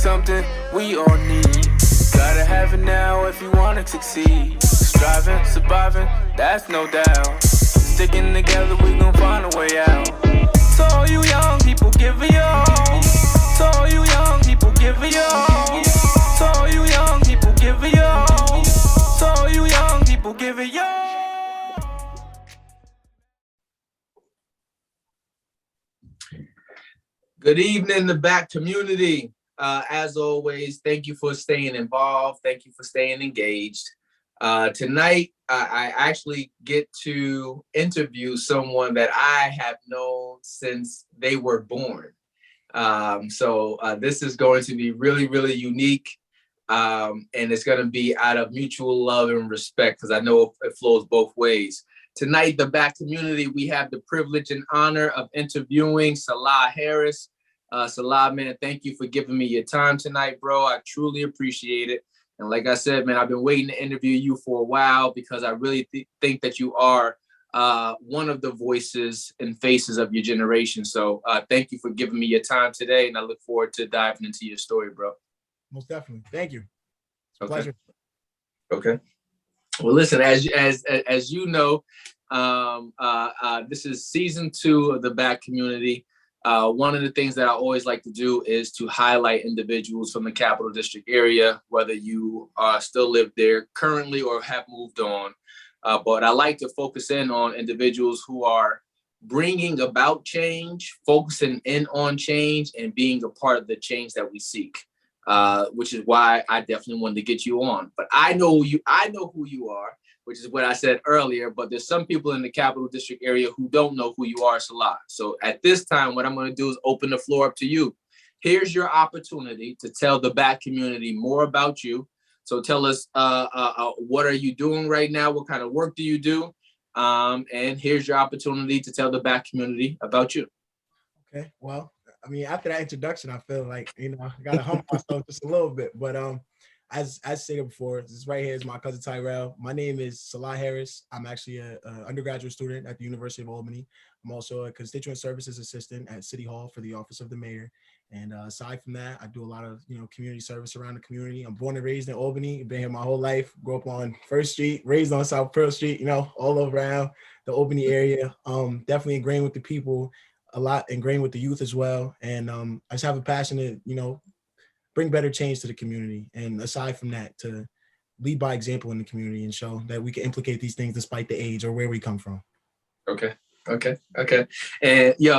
something we all need. Gotta have it now if you wanna succeed. Striving, surviving, that's no doubt. Sticking together, we gon' find a way out. So all you young people, give it your all. So all you young people, give it your all. So all you young people, give it your all. So all you young people, give it your all. Good evening, the back community. As always, thank you for staying involved. Thank you for staying engaged. Tonight, I actually get to interview someone that I have known since they were born. So this is going to be really, really unique. And it's going to be out of mutual love and respect, because I know it flows both ways. Tonight, the back community, we have the privilege and honor of interviewing Salah Harris. Salah, man, thank you for giving me your time tonight, bro. I truly appreciate it. And like I said, man, I've been waiting to interview you for a while, because I really think that you are one of the voices and faces of your generation. So thank you for giving me your time today. And I look forward to diving into your story, bro. Most definitely. Thank you. It's a Okay. pleasure. Okay. Well, listen, as you know, this is season 2 of the back community. One of the things that I always like to do is to highlight individuals from the Capital District area, whether you still live there currently or have moved on. But I like to focus in on individuals who are bringing about change, focusing in on change, and being a part of the change that we seek, which is why I definitely wanted to get you on. But I know who you are, which is what I said earlier, but there's some people in the Capital District area who don't know who you are, Salah. So at this time, what I'm going to do is open the floor up to you. Here's your opportunity to tell the back community more about you. So tell us, what are you doing right now? What kind of work do you do? And here's your opportunity to tell the back community about you. Okay. Well, I mean, after that introduction, I feel like, I got to humble myself just a little bit. But as stated before, this right here is my cousin Tyrell. My name is Salah Harris. I'm actually an undergraduate student at the University of Albany. I'm also a constituent services assistant at City Hall for the Office of the Mayor. And aside from that, I do a lot of community service around the community. I'm born and raised in Albany. Been here my whole life. Grew up on First Street, raised on South Pearl Street. All around the Albany area. Definitely ingrained with the people. A lot ingrained with the youth as well. And I just have a passion to bring better change to the community. And aside from that, to lead by example in the community and show that we can implicate these things despite the age or where we come from. Okay. And you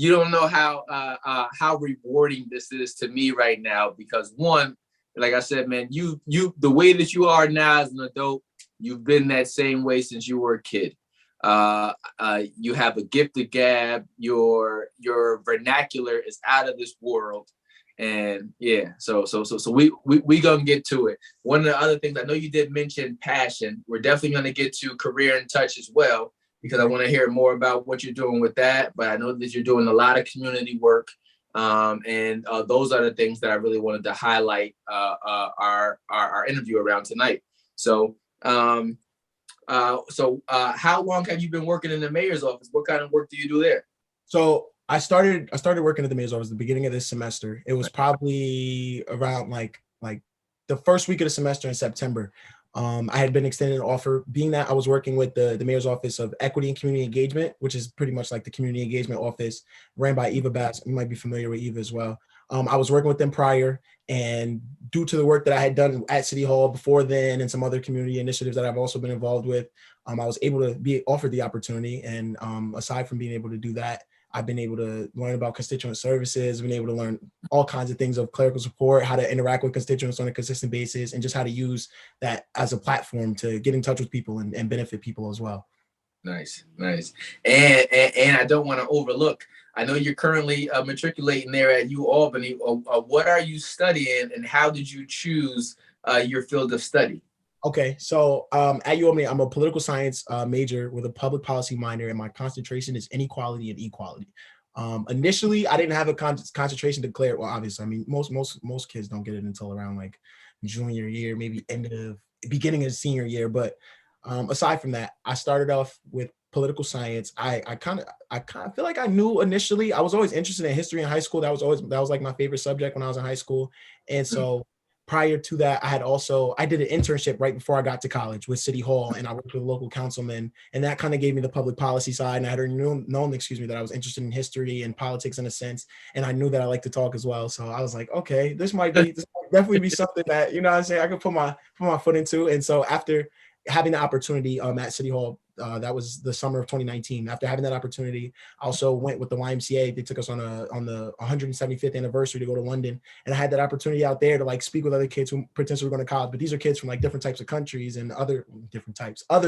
don't know how rewarding this is to me right now, because one, like I said, man, you the way that you are now as an adult, you've been that same way since you were a kid. You have a gift of gab. Your vernacular is out of this world. And yeah, so we gonna get to it. One of the other things, I know you did mention passion. We're definitely gonna get to Career InTouch as well, because I want to hear more about what you're doing with that. But I know that you're doing a lot of community work, and those are the things that I really wanted to highlight our interview around tonight. So how long have you been working in the mayor's office? What kind of work do you do there? So I started working at the mayor's office at the beginning of this semester. It was probably around like the first week of the semester in September. I had been extended an offer, being that I was working with the mayor's office of equity and community engagement, which is pretty much like the community engagement office ran by Eva Bass. You might be familiar with Eva as well. I was working with them prior, and due to the work that I had done at City Hall before then and some other community initiatives that I've also been involved with, I was able to be offered the opportunity. And aside from being able to do that, I've been able to learn about constituent services, been able to learn all kinds of things of clerical support, how to interact with constituents on a consistent basis, and just how to use that as a platform to get in touch with people and benefit people as well. Nice. And I don't want to overlook, I know you're currently matriculating there at UAlbany. What are you studying, and how did you choose your field of study? Okay, so at UAlbany, I'm a political science major with a public policy minor, and my concentration is inequality and equality. Initially, I didn't have a concentration declared. Well, obviously, I mean, most kids don't get it until around like junior year, maybe beginning of senior year. But aside from that, I started off with political science. I kind of feel like I knew initially. I was always interested in history in high school. That was like my favorite subject when I was in high school. And so prior to that, I did an internship right before I got to college with City Hall, and I worked with a local councilman, and that kind of gave me the public policy side. And I had known, that I was interested in history and politics in a sense, and I knew that I like to talk as well. So I was like, okay, this might definitely be something that, you know what I'm saying, I could put my foot into. And so after having the opportunity at City Hall, that was the summer of 2019. After having that opportunity, I also went with the YMCA. They took us on the 175th anniversary to go to London, and I had that opportunity out there to like speak with other kids who potentially were going to college. But these are kids from like different types of countries and other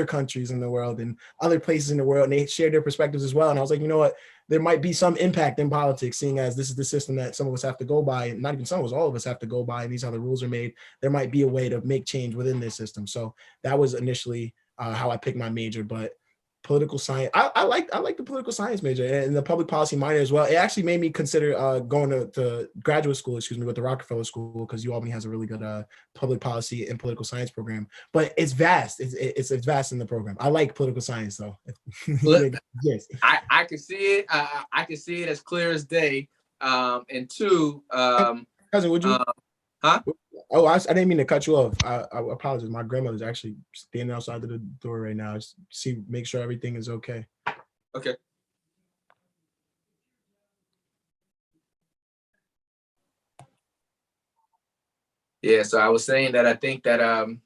countries in the world and other places in the world, and they shared their perspectives as well. And I was like, you know what? There might be some impact in politics, seeing as this is the system that some of us have to go by, and not even some of us, all of us have to go by, and these are the rules are made. There might be a way to make change within this system. So that was initially how I picked my major. But political science, I like the political science major and the public policy minor as well. It actually made me consider going to graduate school, with the Rockefeller School, because UAlbany has a really good public policy and political science program. But it's vast. It's vast in the program. I like political science though. Yes. I can see it. I can see it as clear as day. And two, cousin, would you? Huh? Oh, I didn't mean to cut you off. I apologize. My grandmother's actually standing outside of the door right now. Just make sure everything is okay. Okay. Yeah. So I was saying that I think that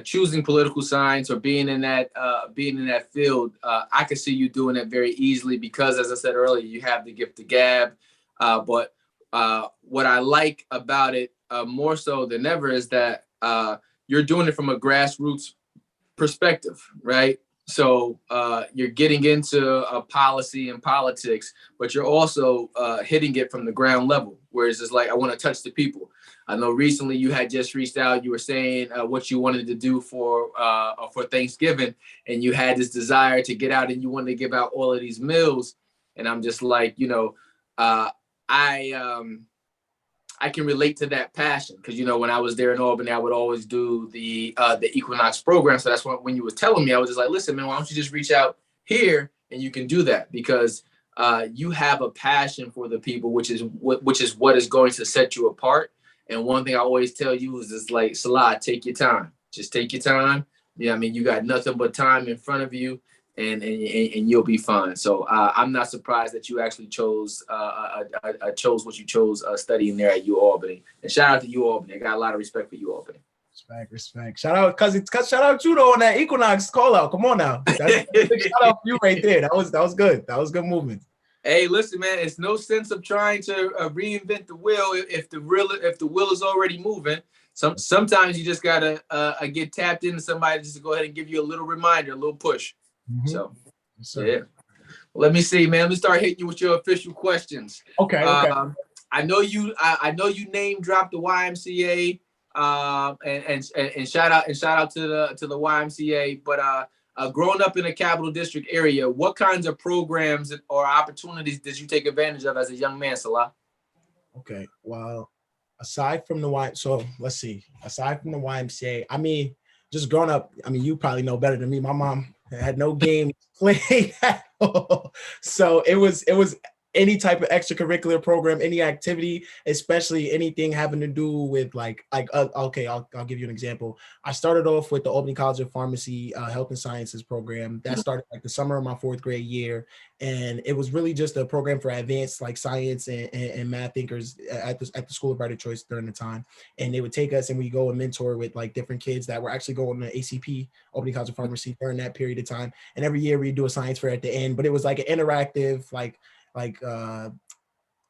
choosing political science or being in that field, I could see you doing it very easily because, as I said earlier, you have the gift of gab. But what I like about it more so than ever is that you're doing it from a grassroots perspective, right? So you're getting into policy and politics, but you're also hitting it from the ground level, whereas it's like, I want to touch the people. I know recently you had just reached out, you were saying what you wanted to do for Thanksgiving, and you had this desire to get out and you wanted to give out all of these meals. And I'm just like, I can relate to that passion because, when I was there in Albany, I would always do the Equinox program. So that's when you were telling me, I was just like, listen, man, why don't you just reach out here and you can do that because you have a passion for the people, which is what is going to set you apart. And one thing I always tell you is just like, Salah, take your time. Just take your time. Yeah, I mean, you got nothing but time in front of you. And you'll be fine. So I'm not surprised that you actually chose what you chose studying there at UAlbany. And shout out to UAlbany. I got a lot of respect for UAlbany. Respect. Shout out, cousin. Shout out Judo on that Equinox call out. Come on now. That's shout out you right there. That was good. That was good movement. Hey, listen, man. It's no sense of trying to reinvent the wheel if the wheel is already moving. Sometimes you just gotta get tapped into somebody just to go ahead and give you a little reminder, a little push. Mm-hmm. So, yeah. Let me see, man. Let me start hitting you with your official questions. Okay. I know you name dropped the YMCA, and shout out to the YMCA. But growing up in the Capital District area, what kinds of programs or opportunities did you take advantage of as a young man, Salah? Okay. Well, aside from the YMCA, I mean, just growing up, I mean, you probably know better than me. My mom had no games played at all. So it was any type of extracurricular program, any activity, especially anything having to do with okay, I'll give you an example. I started off with the Albany College of Pharmacy Health and Sciences program. That started like the summer of my 4th grade year. And it was really just a program for advanced like science and math thinkers at the School of Writer Choice during the time. And they would take us and we go and mentor with like different kids that were actually going to ACP, Albany College of Pharmacy, during that period of time. And every year we do a science fair at the end, but it was like an interactive,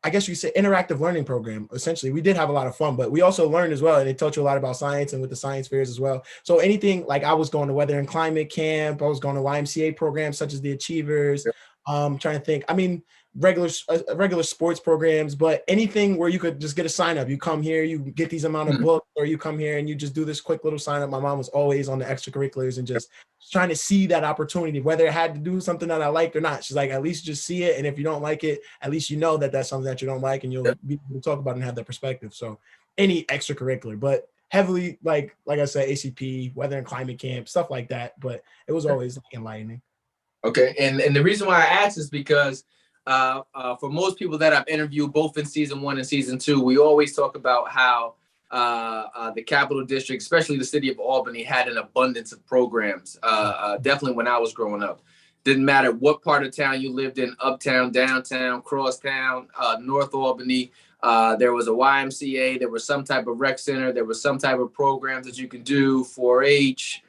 I guess you say interactive learning program. Essentially, we did have a lot of fun, but we also learned as well. And it taught you a lot about science and with the science fairs as well. So anything like I was going to weather and climate camp, I was going to YMCA programs such as the Achievers. Trying to think. I mean, regular sports programs, but anything where you could just get a sign up. You come here, you get these amount of books, or you come here and you just do this quick little sign up. My mom was always on the extracurriculars and just trying to see that opportunity, whether it had to do something that I liked or not. She's like, at least just see it. And if you don't like it, at least you know that that's something that you don't like and you'll be able to talk about it and have that perspective. So any extracurricular, but heavily like I said, ACP, weather and climate camp, stuff like that. But it was always enlightening. Okay, and the reason why I asked is because for most people that I've interviewed, both in season 1 and season 2, we always talk about how the Capital District, especially the city of Albany, had an abundance of programs. Definitely when I was growing up. Didn't matter what part of town you lived in, uptown, downtown, crosstown, North Albany. There was a YMCA, there was some type of rec center, there was some type of programs that you could do, 4-H,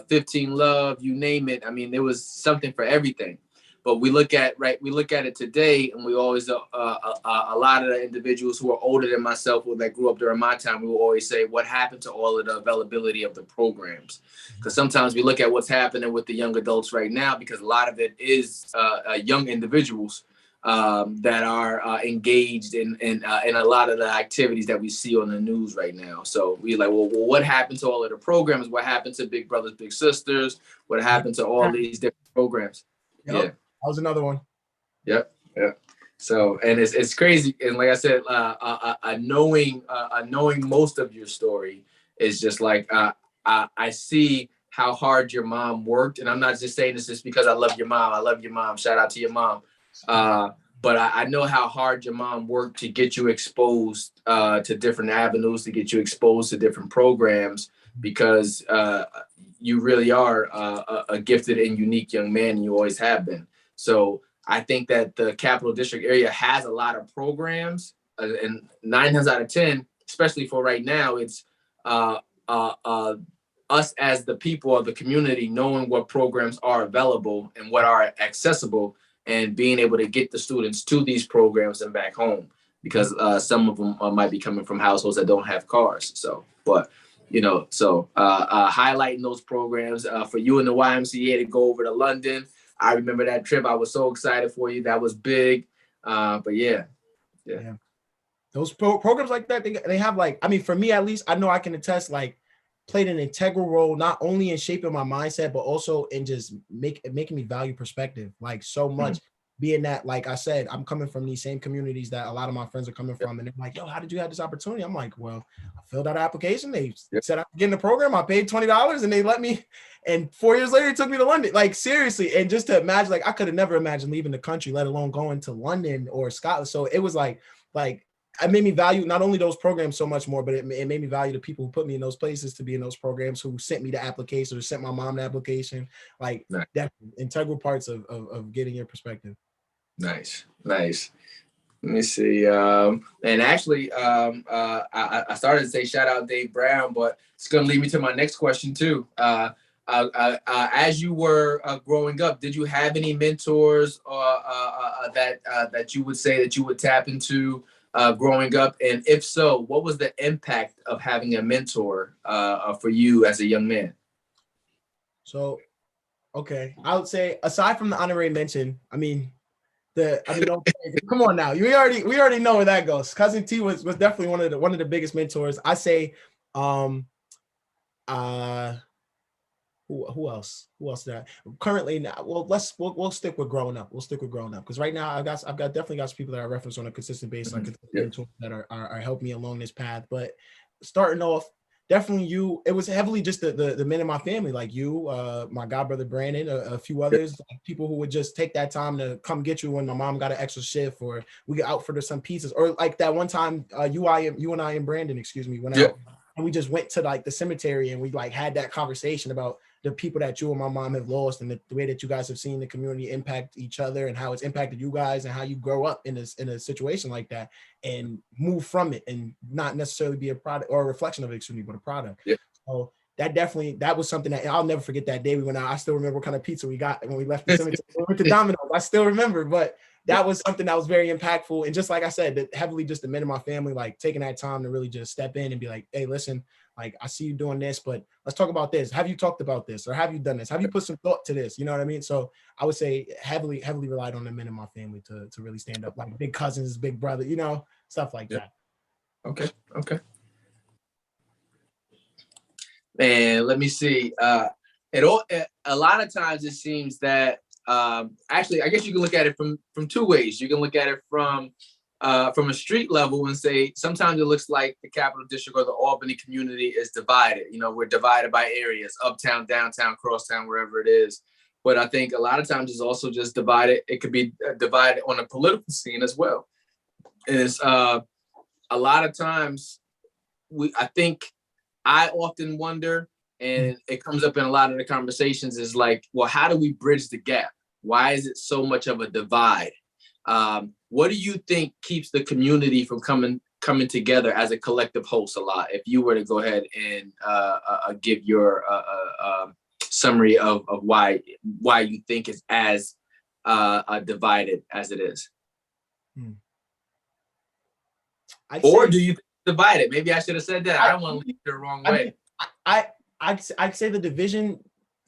15 Love, you name it. I mean, there was something for everything. But we look at it today, and we always, a lot of the individuals who are older than myself or that grew up during my time, we will always say, what happened to all of the availability of the programs? Because sometimes we look at what's happening with the young adults right now, because a lot of it is young individuals that are engaged in a lot of the activities that we see on the news right now. So we're like, well, what happened to all of the programs? What happened to Big Brothers, Big Sisters? What happened to all these different programs? Yep. Yeah. That was another one. Yep. So, and it's crazy. And like I said, knowing most of your story is just like, I see how hard your mom worked. And I'm not just saying this just because I love your mom. I love your mom. Shout out to your mom. But I know how hard your mom worked to get you exposed to different avenues, to get you exposed to different programs, because you really are a gifted and unique young man, and you always have been. So I think that the Capital District area has a lot of programs, and 9 times out of 10, especially for right now, it's us as the people of the community knowing what programs are available and what are accessible, and being able to get the students to these programs and back home, because some of them might be coming from households that don't have cars. So, but highlighting those programs for you and the YMCA to go over to London. I remember that trip. I was so excited for you. That was big. But yeah. Those programs like that, they have, like, I mean, for me at least, I know I can attest, like, played an integral role, not only in shaping my mindset, but also in just making me value perspective, like, so much. Being that, like I said, I'm coming from these same communities that a lot of my friends are coming from, and they're like, yo, how did you have this opportunity? I'm like, well, I filled out an application. They said I could get in the program. I paid $20 and they let me, and 4 years later, it took me to London. Like, seriously. And just to imagine, like, I could have never imagined leaving the country, let alone going to London or Scotland. So it was like it made me value not only those programs so much more, but it made me value the people who put me in those places to be in those programs, who sent me the application or sent my mom the application. Like, definitely integral parts of getting your perspective. Nice. Let me see. And actually, I started to say shout out Dave Brown, but it's going to lead me to my next question too. As you were growing up, did you have any mentors that you would say that you would tap into growing up? And if so, what was the impact of having a mentor for you as a young man? So, okay, I would say, aside from the honorary mention, come on now. We already know where that goes. Cousin T was definitely one of the biggest mentors. I say, who else? Who else did I currently now? Well, we'll stick with growing up. Because right now I've definitely got some people that I reference on a consistent basis, mentors that are helping me along this path. But starting off, definitely you. It was heavily just the men in my family, like you, my godbrother Brandon, a few others, people who would just take that time to come get you when my mom got an extra shift, or we get out for some pizzas, or like that one time you and I and Brandon, went out, and we just went to like the cemetery, and we like had that conversation about the people that you and my mom have lost, and the way that you guys have seen the community impact each other, and how it's impacted you guys, and how you grow up in a situation like that and move from it, and not necessarily be a product or a reflection of it, but a product. So that was something that I'll never forget. That day we went out, I still remember what kind of pizza we got when we left the cemetery. We went to Domino's. I still remember, but that was something that was very impactful. And just like I said, that heavily just the men in my family, like taking that time to really just step in and be like, hey, listen, like, I see you doing this, but let's talk about this. Have you talked about this? Or have you done this? Have you put some thought to this? You know what I mean? So I would say heavily relied on the men in my family to really stand up, like big cousins, big brother, stuff like that. Okay. And let me see. A lot of times it seems that actually, I guess you can look at it from two ways. You can look at it from from a street level and say, sometimes it looks like the Capital District or the Albany community is divided. You know, we're divided by areas, uptown, downtown, crosstown, wherever it is. But I think a lot of times it's also just divided. It could be divided on a political scene as well. Is a lot of times I think I often wonder, and it comes up in a lot of the conversations, is like, well, how do we bridge the gap? Why is it so much of a divide? What do you think keeps the community from coming together as a collective whole, Salah? If you were to go ahead and give your summary of why you think it's as divided as it is. Or do you divide it? Maybe I should have said that. I don't want to lead it the wrong way. I'd say the division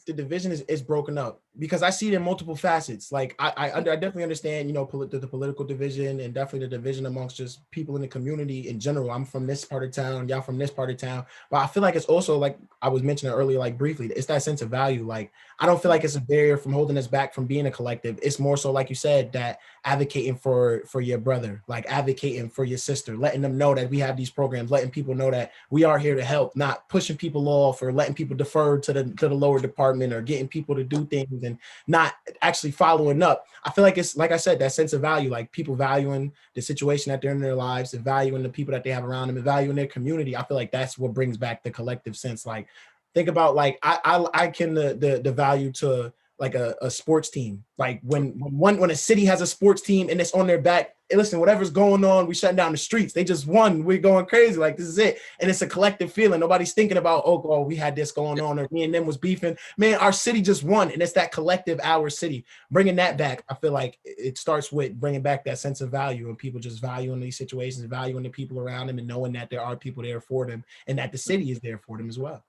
is broken up because I see it in multiple facets. Like I definitely understand, you know, the political division and definitely the division amongst just people in the community in general. I'm from this part of town, y'all from this part of town. But I feel like it's also, like I was mentioning earlier, like briefly, it's that sense of value. Like I don't feel like it's a barrier from holding us back from being a collective. It's more so, like you said, that advocating for your brother, like advocating for your sister, letting them know that we have these programs, letting people know that we are here to help, not pushing people off or letting people defer to the lower department or getting people to do things and not actually following up. I feel like it's, like I said, that sense of value, like people valuing the situation that they're in their lives and valuing the people that they have around them and valuing their community. I feel like that's what brings back the collective sense. Like think about, like I can the value to like a sports team. Like when a city has a sports team and it's on their back, hey, listen, whatever's going on, we shutting down the streets. They just won. We're going crazy. Like this is it. And it's a collective feeling. Nobody's thinking about, oh, we had this going on or me and them was beefing. Man, our city just won. And it's that collective, our city. Bringing that back, I feel like it starts with bringing back that sense of value and people just valuing these situations, valuing the people around them and knowing that there are people there for them and that the city is there for them as well.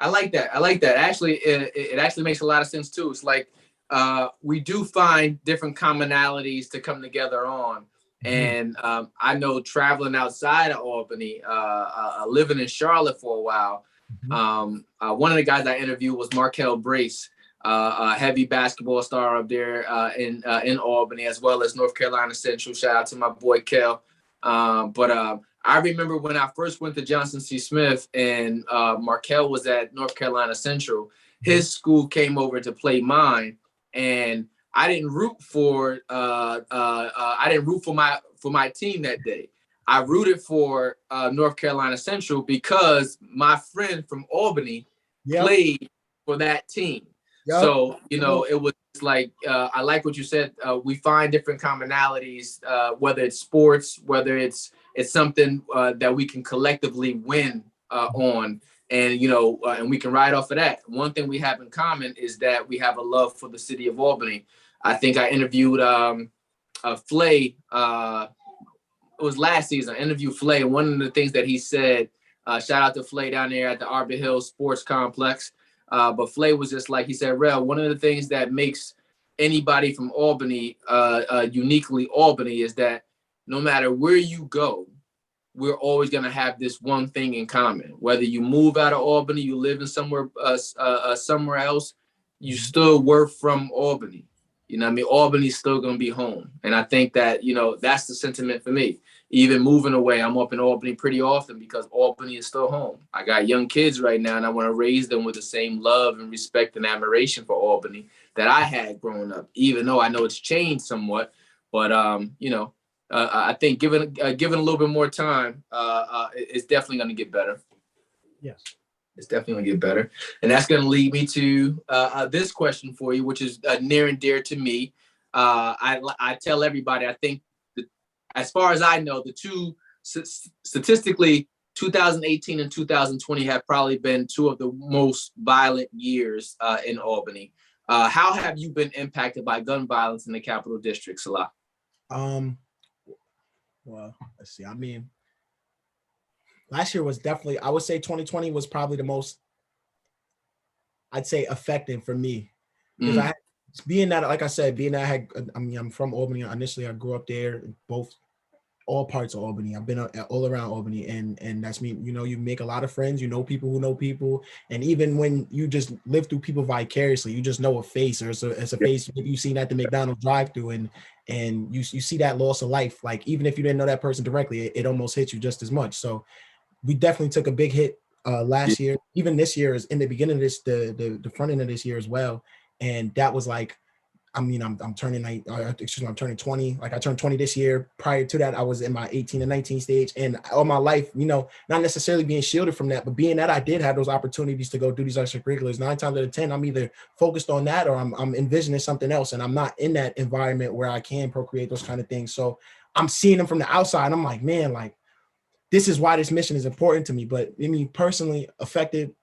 I like that. Actually, it actually makes a lot of sense too. It's like we do find different commonalities to come together on. And I know traveling outside of Albany, living in Charlotte for a while, one of the guys I interviewed was Markel Brace, a heavy basketball star up there in Albany, as well as North Carolina Central. Shout out to my boy Kel. But I remember when I first went to Johnson C. Smith and Markel was at North Carolina Central, his school came over to play mine, and I didn't root for my team that day. I rooted for North Carolina Central because my friend from Albany played for that team. So, you know, it was like, I like what you said. We find different commonalities, whether it's sports, whether it's something that we can collectively win on. And, you know, and we can ride off of that. One thing we have in common is that we have a love for the city of Albany. I think I interviewed Flay. It was last season. I interviewed Flay. And one of the things that he said, shout out to Flay down there at the Arbor Hill Sports Complex. But Flay was just like, he said, Rel, one of the things that makes anybody from Albany uniquely Albany is that no matter where you go, we're always going to have this one thing in common. Whether you move out of Albany, you live in somewhere else, you still work from Albany. You know what I mean? Albany's still going to be home. And I think that, you know, that's the sentiment for me. Even moving away, I'm up in Albany pretty often because Albany is still home. I got young kids right now, and I want to raise them with the same love and respect and admiration for Albany that I had growing up, even though I know it's changed somewhat. But, you know, I think given a little bit more time, it's definitely going to get better. Yes. It's definitely going to get better. And that's going to lead me to this question for you, which is near and dear to me. I tell everybody, I think, as far as I know, the two statistically, 2018 and 2020 have probably been two of the most violent years in Albany. How have you been impacted by gun violence in the Capital District, Salah? Well, let's see. I mean, last year was definitely, I would say 2020 was probably the most, I'd say, effective for me. Because I had, being that, like I said, being that I'm from Albany initially, I grew up there, both all parts of Albany. I've been all around Albany, and that's me. You know, you make a lot of friends. You know people who know people, and even when you just live through people vicariously, you just know a face, or it's a face maybe you've seen at the McDonald's drive-through, and you see that loss of life. Like even if you didn't know that person directly, it almost hits you just as much. So we definitely took a big hit last year. Even this year is in the beginning of this, the front end of this year as well, and that was like. I mean, I'm turning I'm turning 20. Like I turned 20 this year. Prior to that, I was in my 18 and 19 stage. And all my life, you know, not necessarily being shielded from that, but being that I did have those opportunities to go do these extracurriculars, 9 times out of 10, I'm either focused on that or I'm envisioning something else. And I'm not in that environment where I can procreate those kind of things. So I'm seeing them from the outside. And I'm like, man, like, this is why this mission is important to me. But I mean, personally affected.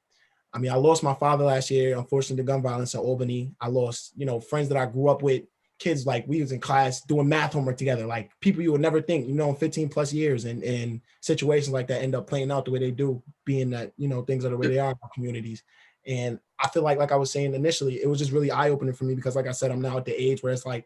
I mean, I lost my father last year, unfortunately, to gun violence in Albany. I lost, you know, friends that I grew up with, kids like we was in class doing math homework together, like people you would never think, you know, in 15 plus years, and situations like that end up playing out the way they do, being that, you know, things are the way they are in our communities. And I feel like I was saying initially, it was just really eye-opening for me because, like I said, I'm now at the age where it's like,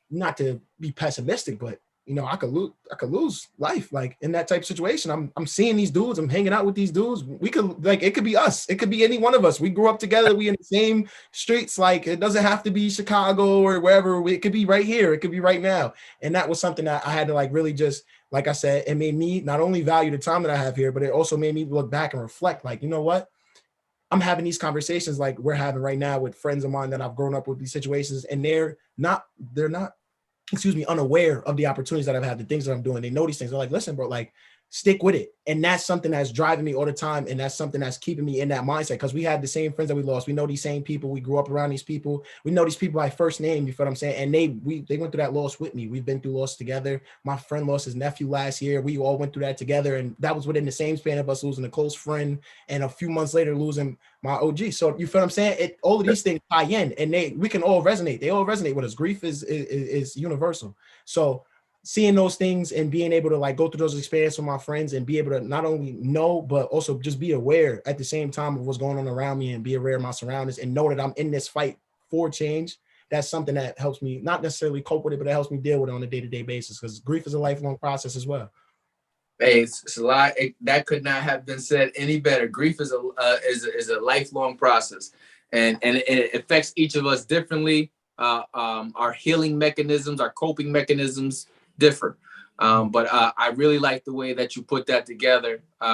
not to be pessimistic, but you know, I could lose life like in that type of situation. I'm seeing these dudes, I'm hanging out with these dudes. We could like, it could be us. It could be any one of us. We grew up together. We in the same streets. Like it doesn't have to be Chicago or wherever. It could be right here. It could be right now. And that was something that I had to like really just, like I said, it made me not only value the time that I have here, but it also made me look back and reflect like, you know what? I'm having these conversations like we're having right now with friends of mine that I've grown up with these situations, and they're not unaware of the opportunities that I've had, the things that I'm doing. They know these things. They're like, listen, bro, like stick with it. And that's something that's driving me all the time. And that's something that's keeping me in that mindset because we had the same friends that we lost. We know these same people. We grew up around these people. We know these people by first name, you feel what I'm saying? And they went through that loss with me. We've been through loss together. My friend lost his nephew last year. We all went through that together. And that was within the same span of us losing a close friend and a few months later losing my OG. So you feel what I'm saying? All of these things tie in and we can all resonate. They all resonate with us. Grief is universal. So seeing those things and being able to like go through those experiences with my friends and be able to not only know, but also just be aware at the same time of what's going on around me and be aware of my surroundings and know that I'm in this fight for change. That's something that helps me not necessarily cope with it, but it helps me deal with it on a day-to-day basis because grief is a lifelong process as well. Hey, it's a lot. That could not have been said any better. Grief is a lifelong process, and it affects each of us differently. Our healing mechanisms, our coping mechanisms differ. But I really like the way that you put that together. You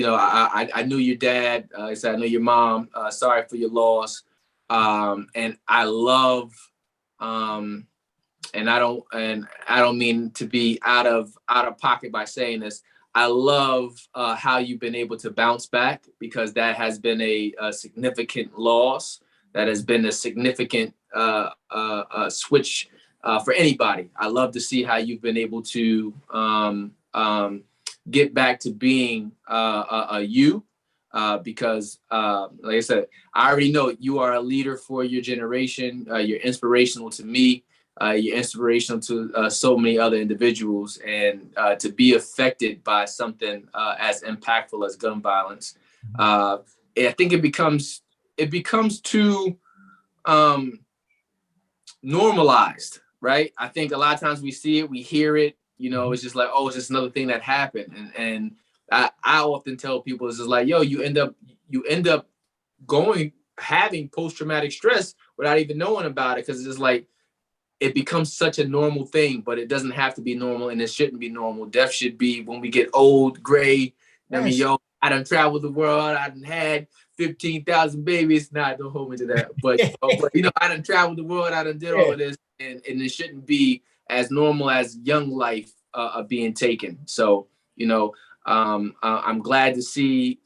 know, I knew your dad. I said I knew your mom. Sorry for your loss. And I love. And I don't mean to be out of pocket by saying this. I love how you've been able to bounce back because that has been a significant loss. That has been a significant switch for anybody. I love to see how you've been able to get back to being you because, like I said, I already know you are a leader for your generation. You're inspirational to me. You're inspirational to so many other individuals, and to be affected by something as impactful as gun violence, I think it becomes too normalized, right? I think a lot of times we see it, we hear it, you know, it's just like, oh, it's just another thing that happened, and I often tell people it's just like, yo, you end up having post-traumatic stress without even knowing about it because it's just like. It becomes such a normal thing, but it doesn't have to be normal and it shouldn't be normal. Death should be when we get old, gray. Yes. I mean, yo, I done traveled the world. I done had 15,000 babies. Nah, don't hold me to that. But, you know, I done traveled the world. I done did all of this. And it shouldn't be as normal as young life being taken. So, you know, I'm glad to see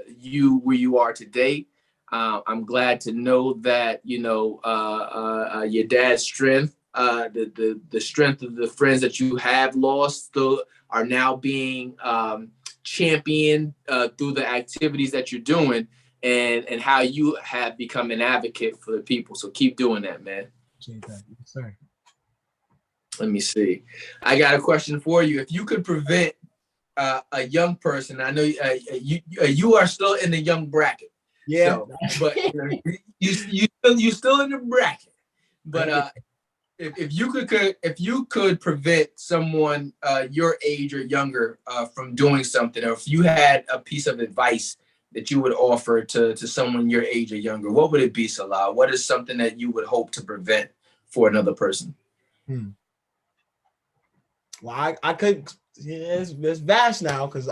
you where you are today. I'm glad to know that, you know, your dad's strength, the strength of the friends that you have lost still are now being championed through the activities that you're doing and how you have become an advocate for the people. So keep doing that, man. Appreciate that. Yes, sir. Let me see. I got a question for you. If you could prevent a young person, I know you are still in the young bracket. Yeah, so, but you know, you still in the bracket. But if you could prevent someone your age or younger from doing something, or if you had a piece of advice that you would offer to someone your age or younger, what would it be, Salah? What is something that you would hope to prevent for another person? Well, I could, yeah, it's vast now because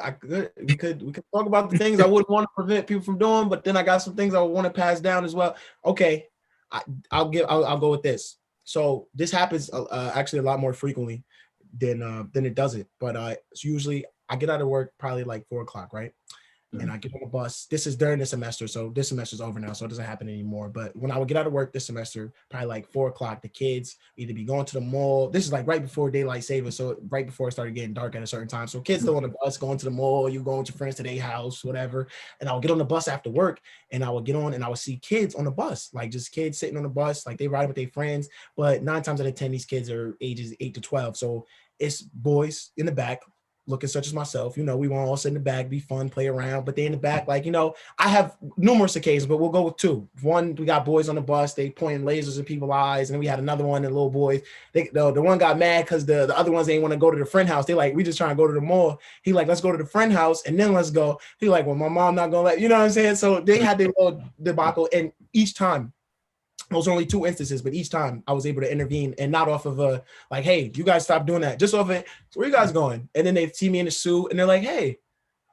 we could talk about the things I wouldn't want to prevent people from doing, but then I got some things I would want to pass down as well. Okay, I'll go with this. So this happens actually a lot more frequently than it doesn't. But it's usually I get out of work probably like 4 o'clock, right? And I get on the bus. This is during the semester, so this semester's over now, so it doesn't happen anymore. But when I would get out of work this semester, probably like 4 o'clock, the kids either be going to the mall. This is like right before daylight savings, so right before it started getting dark at a certain time. So kids still on the bus, going to the mall, you going with your friends to their house, whatever. And I would get on the bus after work, and I would get on, and I would see kids on the bus, like just kids sitting on the bus, like they ride with their friends. But 9 times out of 10, these kids are ages 8 to 12. So it's boys in the back, looking such as myself, we want to all sit in the back, be fun, play around, but they in the back, like, I have numerous occasions, but we'll go with 2. One, we got boys on the bus, they pointing lasers in people's eyes, and then we had another one, the little boys, the one got mad because the other ones ain't want to go to the friend house. They like, we just trying to go to the mall. He like, let's go to the friend house, and then let's go. He like, well, my mom not gonna let, you know what I'm saying? So they had their little debacle, and each time, those are only 2 instances, but each time I was able to intervene, and not off of like, hey, you guys stop doing that. Just off of, so where you guys going? And then they see me in a suit, and they're like, hey,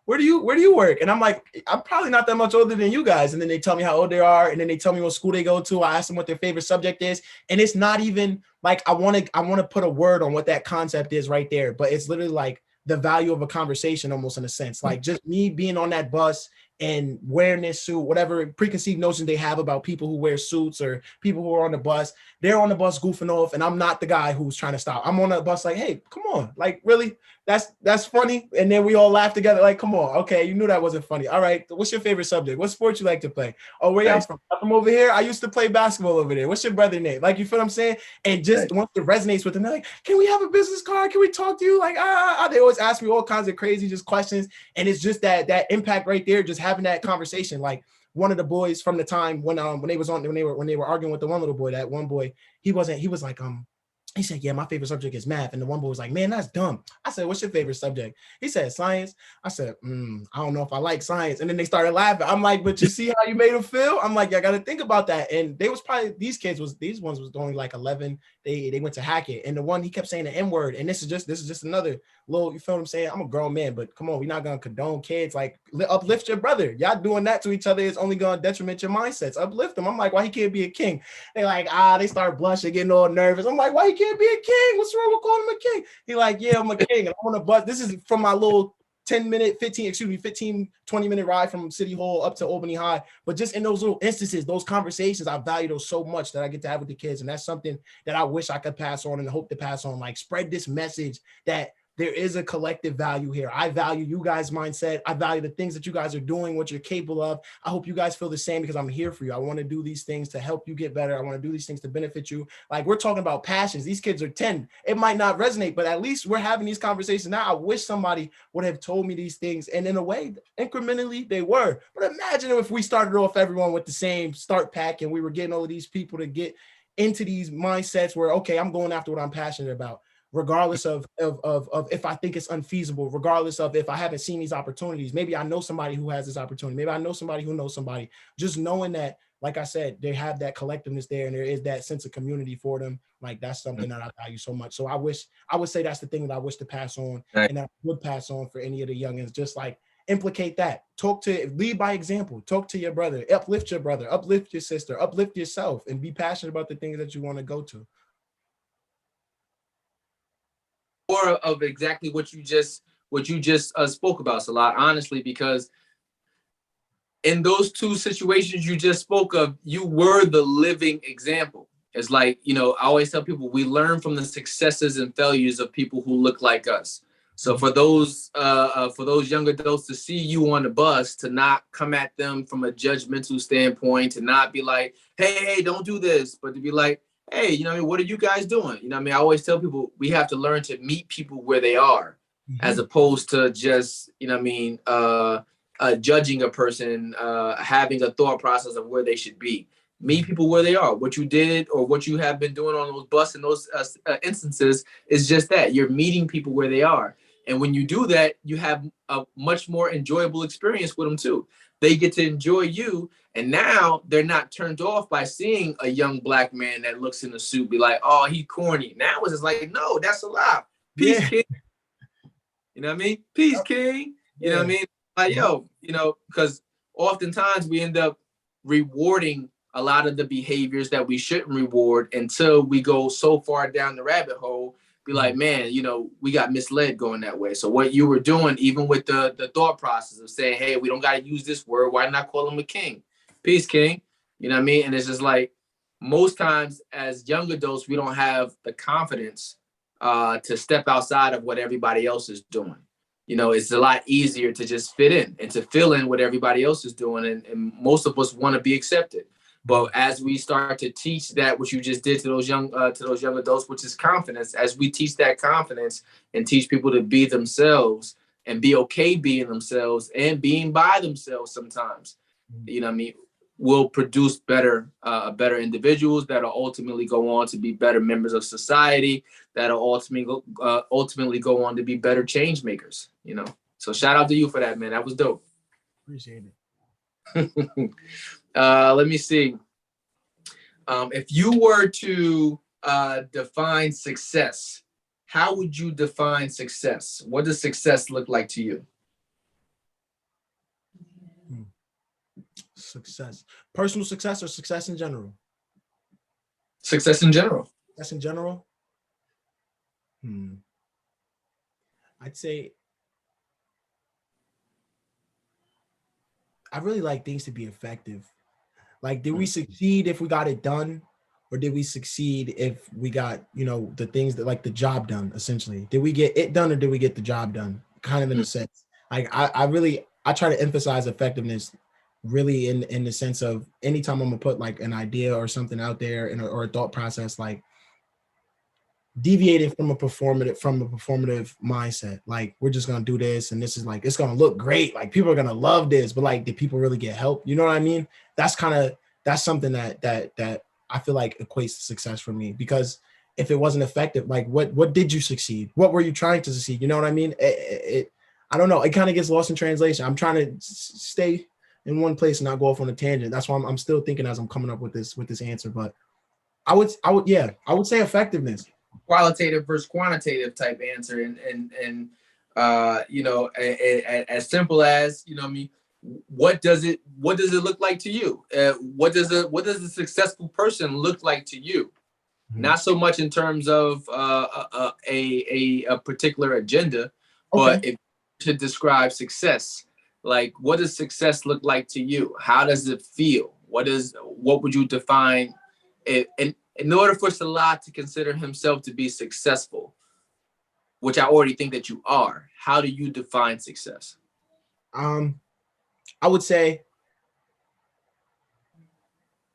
where do you work? And I'm like, I'm probably not that much older than you guys. And then they tell me how old they are, and then they tell me what school they go to. I ask them what their favorite subject is, and it's not even like I want to put a word on what that concept is right there, but it's literally like the value of a conversation, almost in a sense, like just me being on that bus and wearing this suit, whatever preconceived notions they have about people who wear suits or people who are on the bus, they're on the bus goofing off, and I'm not the guy who's trying to stop. I'm on the bus like, hey, come on, like, really? That's funny. And then we all laugh together, like, come on, okay, you knew that wasn't funny. All right, what's your favorite subject? What sport you like to play? Oh, where y'all from? I'm from over here. I used to play basketball over there. What's your brother name? Like, you feel what I'm saying? And just once it resonates with them, they're like, can we have a business card? Can we talk to you? Like, they always ask me all kinds of crazy just questions. And it's just that impact right there, just having that conversation. Like, one of the boys from the time when they were arguing with the one little boy, that one boy, he was like, he said, yeah, my favorite subject is math. And the one boy was like, man, that's dumb. I said, what's your favorite subject? He said, science. I said, I don't know if I like science. And then they started laughing. I'm like, but you see how you made them feel? I'm like, I got to think about that. And they was probably, these ones was only like 11. They went to Hackett. And the one, he kept saying the N-word. And this is just another little, you feel what I'm saying? I'm a grown man, but come on, we're not going to condone kids. Like, uplift your brother. Y'all doing that to each other is only going to detriment your mindsets. Uplift them. I'm like, why he can't be a king? They like, they start blushing, getting all nervous. I'm like, why he can't be a king? What's wrong with calling him a king? He like, yeah, I'm a king. And I'm on a bus. This is from my little 15, 20 minute ride from City Hall up to Albany High. But just in those little instances, those conversations, I value those so much that I get to have with the kids. And that's something that I wish I could pass on and hope to pass on. Like, spread this message that there is a collective value here. I value you guys' mindset. I value the things that you guys are doing, what you're capable of. I hope you guys feel the same, because I'm here for you. I want to do these things to help you get better. I want to do these things to benefit you. Like, we're talking about passions. These kids are 10. It might not resonate, but at least we're having these conversations now. I wish somebody would have told me these things. And in a way, incrementally, they were. But imagine if we started off everyone with the same start pack, and we were getting all of these people to get into these mindsets where, okay, I'm going after what I'm passionate about, regardless of if I think it's unfeasible, regardless of if I haven't seen these opportunities. Maybe I know somebody who has this opportunity. Maybe I know somebody who knows somebody. Just knowing that, like I said, they have that collectiveness there, and there is that sense of community for them. Like, that's something that I value so much. So I would say that's the thing that I wish to pass on, and that I would pass on for any of the youngins. Just like, implicate that. Lead by example. Talk to your brother. Uplift your brother. Uplift your sister. Uplift yourself, and be passionate about the things that you want to go to. More of exactly what you just spoke about, Salah, honestly, because in those 2 situations you just spoke of, you were the living example. It's like, I always tell people, we learn from the successes and failures of people who look like us. So for those young adults to see you on the bus, to not come at them from a judgmental standpoint, to not be like, hey, don't do this, but to be like, hey, what are you guys doing? I always tell people, we have to learn to meet people where they are, as opposed to just, judging a person, having a thought process of where they should be. Meet people where they are. What you did or what you have been doing on those busts and those instances is just that. You're meeting people where they are. And when you do that, you have a much more enjoyable experience with them too. They get to enjoy you. And now they're not turned off by seeing a young black man that looks in a suit, be like, oh, he corny. Now it's just like, no, that's a lie. Peace, Yeah. king. You know what I mean? Peace, king. You know what I mean? Like, yo, you know, because oftentimes we end up rewarding a lot of the behaviors that we shouldn't reward until we go so far down the rabbit hole, be like, man, you know, we got misled going that way. So what you were doing, even with the thought process of saying, hey, we don't got to use this word. Why not call him a king? Peace, king. You know what I mean? And it's just like, most times as young adults, we don't have the confidence to step outside of what everybody else is doing. You know, it's a lot easier to just fit in and to fill in what everybody else is doing. And most of us want to be accepted. But as we start to teach that, what you just did to those young adults, which is confidence, as we teach that confidence and teach people to be themselves and be okay being themselves and being by themselves sometimes, you know what I mean, will produce better individuals that'll ultimately go on to be better members of society, that'll ultimately go on to be better change makers, you know. So shout out to you for that, man. That was dope. Appreciate it. Let me see. If you were to define success, how would you define success? What does success look like to you? Success. Personal success or success in general? Success in general. Success in general? I'd say I really like things to be effective. Like, did we succeed if we got it done? Or did we succeed if we got, you know, the things that, like, the job done, essentially? Did we get it done or did we get the job done? Kind of in a sense. Like, I try to emphasize effectiveness really in the sense of anytime I'm gonna put like an idea or something out there or a thought process, like deviating from a performative mindset. Like, we're just gonna do this and this is like, it's gonna look great. Like, people are gonna love this, but like, did people really get help? You know what I mean? That's something that I feel like equates to success for me, because if it wasn't effective, like what did you succeed? What were you trying to succeed? You know what I mean? I don't know. It kind of gets lost in translation. I'm trying to stay in one place and not go off on a tangent. That's why I'm still thinking as I'm coming up with this answer. But I would say effectiveness. Qualitative versus quantitative type answer, and you know, as simple as, you know what I mean, what does it look like to you? What does a successful person look like to you? Not so much in terms of a particular agenda, but if to describe success, like, what does success look like to you? How does it feel? What would you define it? And in order for Salah to consider himself to be successful, which I already think that you are, how do you define success? I would say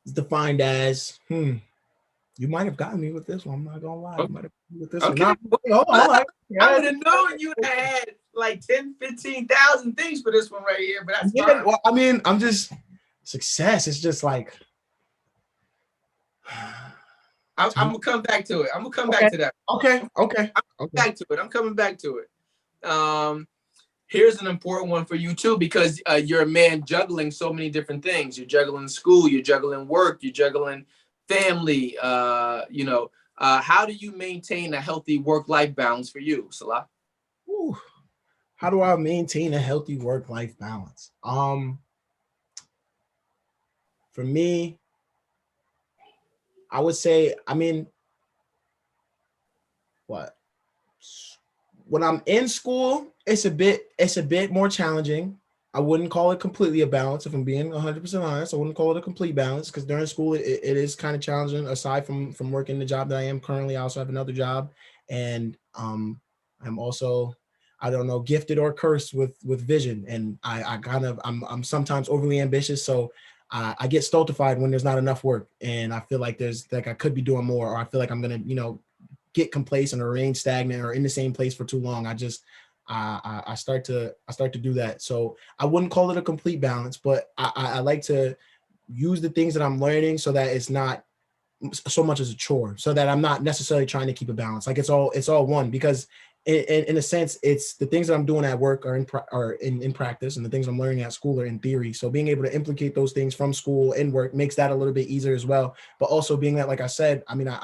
it's defined as, you might have gotten me with this one. I'm not gonna lie. You might have gotten me with this one. I would have known you had like 10, 15,000 things for this one right here, but that's fine. Well, I mean, I'm just success. It's just like I'm gonna come back to it. I'm gonna come back to that. Okay. I'm coming back to it. Here's an important one for you too, because you're a man juggling so many different things. You're juggling school, you're juggling work, you're juggling family. You know, how do you maintain a healthy work-life balance for you, Salah? How do I maintain a healthy work-life balance? For me, I would say, I mean, when I'm in school, it's a bit more challenging. I wouldn't call it completely a balance. If I'm being 100% honest, I wouldn't call it a complete balance, because during school, it is kind of challenging. Aside from working the job that I am currently, I also have another job, and I'm also, I don't know, gifted or cursed with vision, and I'm sometimes overly ambitious, so I get stultified when there's not enough work, and I feel like I could be doing more, or I feel like I'm gonna, you know, get complacent or remain stagnant or in the same place for too long. I start to do that. So I wouldn't call it a complete balance, but I like to use the things that I'm learning so that it's not so much as a chore, so that I'm not necessarily trying to keep a balance. Like it's all one, because in a sense, it's the things that I'm doing at work are in practice, and the things I'm learning at school are in theory. So being able to implicate those things from school and work makes that a little bit easier as well. But also being that, like I said, I mean,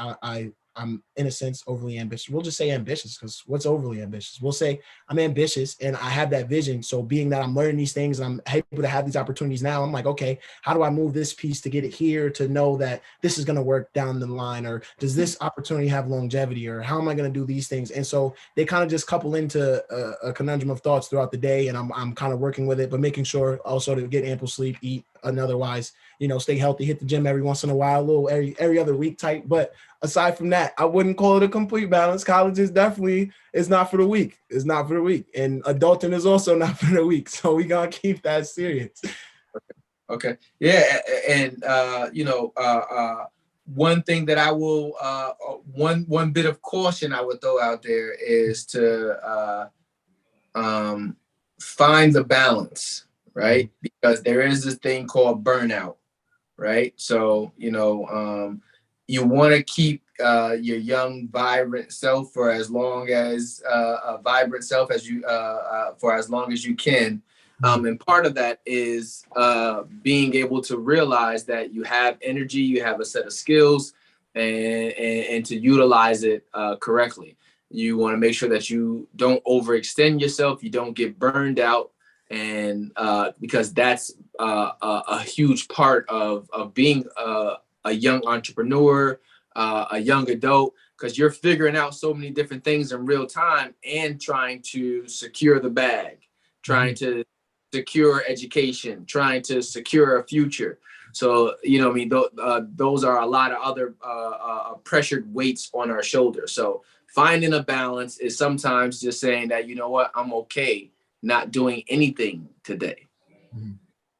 I'm in a sense overly ambitious. We'll just say ambitious, because what's overly ambitious? We'll say I'm ambitious and I have that vision. So being that I'm learning these things and I'm able to have these opportunities now, I'm like, okay, how do I move this piece to get it here, to know that this is going to work down the line? Or does this opportunity have longevity? Or how am I going to do these things? And so they kind of just couple into a conundrum of thoughts throughout the day. And I'm kind of working with it, but making sure also to get ample sleep, eat, and otherwise, stay healthy, hit the gym every once in a while, a little every other week type. But aside from that, I wouldn't call it a complete balance. College is definitely, it's not for the weak. It's not for the weak. And adulting is also not for the weak. So we got to keep that serious. Okay. Yeah. And, one thing that I will, one bit of caution I would throw out there is to find the balance, right? Because there is this thing called burnout, right? So, you want to keep your young, vibrant self for as long as a vibrant self as you for as long as you can. And part of that is being able to realize that you have energy, you have a set of skills, and to utilize it correctly. You want to make sure that you don't overextend yourself, you don't get burned out, and because that's a huge part of being a young entrepreneur, a young adult, because you're figuring out so many different things in real time and trying to secure the bag, trying to secure education, trying to secure a future. So, those are a lot of other pressured weights on our shoulders. So finding a balance is sometimes just saying that, you know what, I'm okay not doing anything today,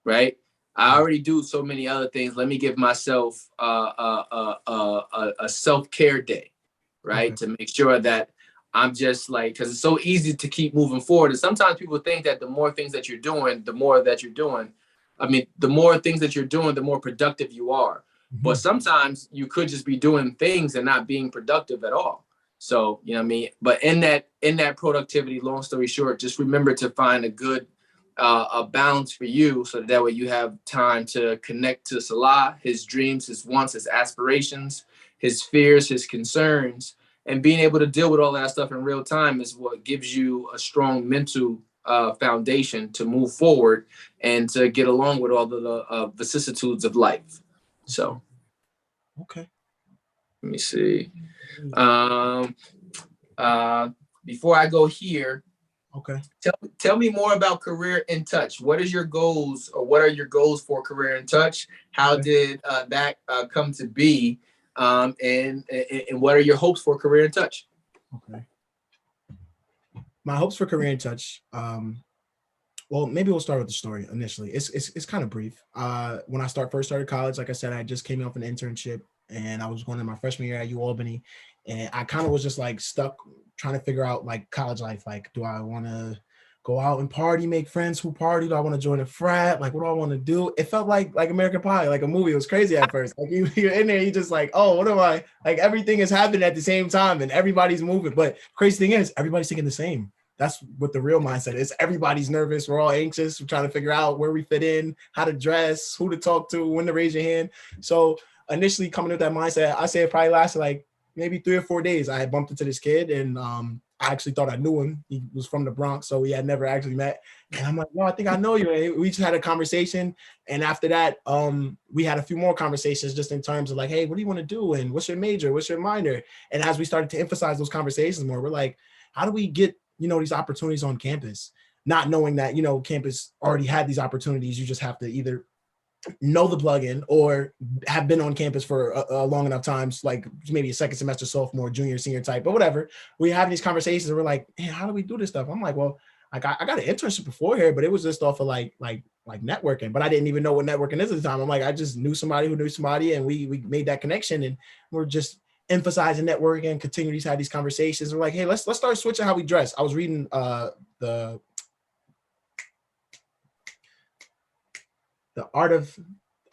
right? I already do so many other things. Let me give myself a self-care day, right? To make sure that I'm just because it's so easy to keep moving forward. And sometimes people think that the more things that you're doing, the more things that you're doing, the more productive you are. But sometimes you could just be doing things and not being productive at all. So, but in that productivity, long story short, just remember to find a good a balance for you, so that way you have time to connect to Salah, his dreams, his wants, his aspirations, his fears, his concerns, and being able to deal with all that stuff in real time is what gives you a strong mental foundation to move forward and to get along with all the vicissitudes of life. So, okay. Let me see. Before I go here, okay, tell me more about Career InTouch. What is your goals, or what are your goals for Career InTouch? How did that come to be? And what are your hopes for Career InTouch? Okay. My hopes for Career InTouch. Well, maybe we'll start with the story initially. It's kind of brief. When I first started college, like I said, I just came off an internship, and I was going in my freshman year at UAlbany, and I kind of was just stuck trying to figure out college life. Do I want to go out and party, make friends who party? Do I want to join a frat? What do I want to do? It felt like American Pie, like a movie. It was crazy at first. You're in there, you just oh, what am I? Everything is happening at the same time and everybody's moving. But crazy thing is, everybody's thinking the same. That's what the real mindset is. Everybody's nervous. We're all anxious. We're trying to figure out where we fit in, how to dress, who to talk to, when to raise your hand. So initially coming with that mindset, I say it probably lasted maybe 3 or 4 days. I had bumped into this kid, and I actually thought I knew him. He was from the Bronx, so we had never actually met. And I'm like, well, I think I know you. And we just had a conversation. And after that, we had a few more conversations just in terms of hey, what do you want to do? And what's your major? What's your minor? And as we started to emphasize those conversations more, we're like, how do we get these opportunities on campus, not knowing that, campus already had these opportunities. You just have to either know the plugin or have been on campus for a long enough times, maybe a second semester, sophomore, junior, senior type, but whatever. We have these conversations and we're like, man, how do we do this stuff? I'm like, well, I got an internship before here, but it was just off of like networking, but I didn't even know what networking is at the time. I'm like, I just knew somebody who knew somebody, and we made that connection, and we're just emphasizing networking and continue to have these conversations. We're like, hey, let's start switching how we dress. I was reading the Art of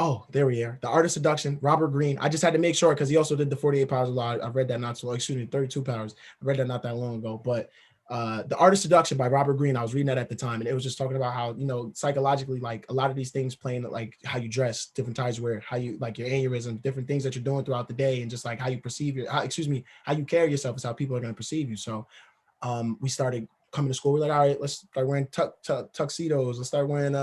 Oh, there we are. The Art of Seduction, Robert Greene. I just had to make sure because he also did the 48 Powers of Law. I read that not so long, excuse me, 32 Powers. I read that not that long ago. But The Art of Seduction by Robert Greene, I was reading that at the time, and it was just talking about how, you know, psychologically, like a lot of these things playing, like how you dress, different ties you wear, how you like your aneurysm, different things that you're doing throughout the day, and just like how you perceive how you carry yourself is how people are going to perceive you. So we started coming to school. We're like, all right, let's start wearing tuxedos. Let's start wearing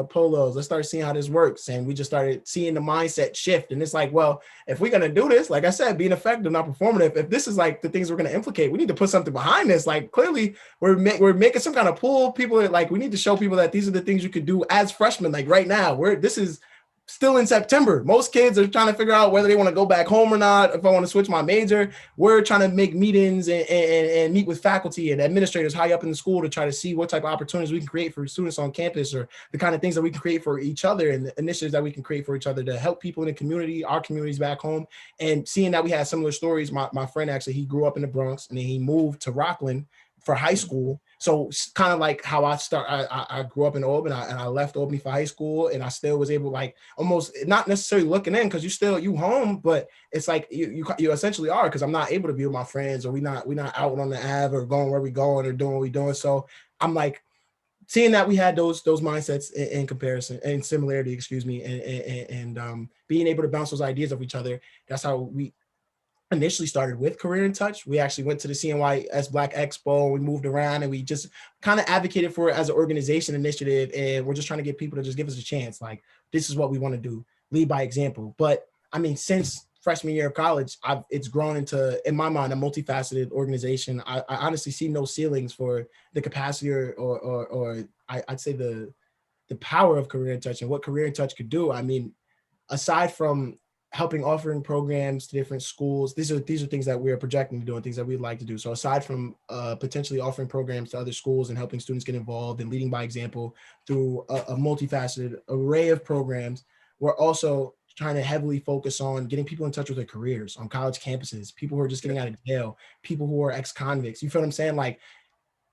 polos. Let's start seeing how this works. And we just started seeing the mindset shift. And it's like, well, if we're going to do this, like I said, being effective, not performative, if this is like the things we're going to implicate, we need to put something behind this. Like clearly we're making some kind of pool. People are like, we need to show people that these are the things you could do as freshmen. Like right now, this is still in September. Most kids are trying to figure out whether they want to go back home or not. If I want to switch my major, we're trying to make meetings and meet with faculty and administrators high up in the school to try to see what type of opportunities we can create for students on campus, or the kind of things that we can create for each other and the initiatives that we can create for each other to help people in the community, our communities back home. And seeing that we had similar stories, my friend actually, he grew up in the Bronx and then he moved to Rockland for high school. So kind of like how I grew up in Albany and I left Albany for high school, and I still was able, like, almost not necessarily looking in because you home, but it's like you essentially are, because I'm not able to be with my friends, or we not out on the Ave or going where we going or doing what we doing. So I'm like seeing that we had those mindsets in comparison and similarity, excuse me, and being able to bounce those ideas off each other. That's how we initially started with Career InTouch. We actually went to the CNYS Black Expo. We moved around and we just kind of advocated for it as an organization initiative. And we're just trying to get people to just give us a chance. Like, this is what we want to do. Lead by example. But I mean, since freshman year of college, it's grown into, in my mind, a multifaceted organization. I honestly see no ceilings for the capacity or I'd say the power of Career InTouch and what Career InTouch could do. I mean, aside from offering programs to different schools, these are things that we're projecting to do and things that we'd like to do. So aside from potentially offering programs to other schools and helping students get involved and leading by example through a multifaceted array of programs, we're also trying to heavily focus on getting people in touch with their careers on college campuses, people who are just getting out of jail, people who are ex-convicts. You feel what I'm saying? Like,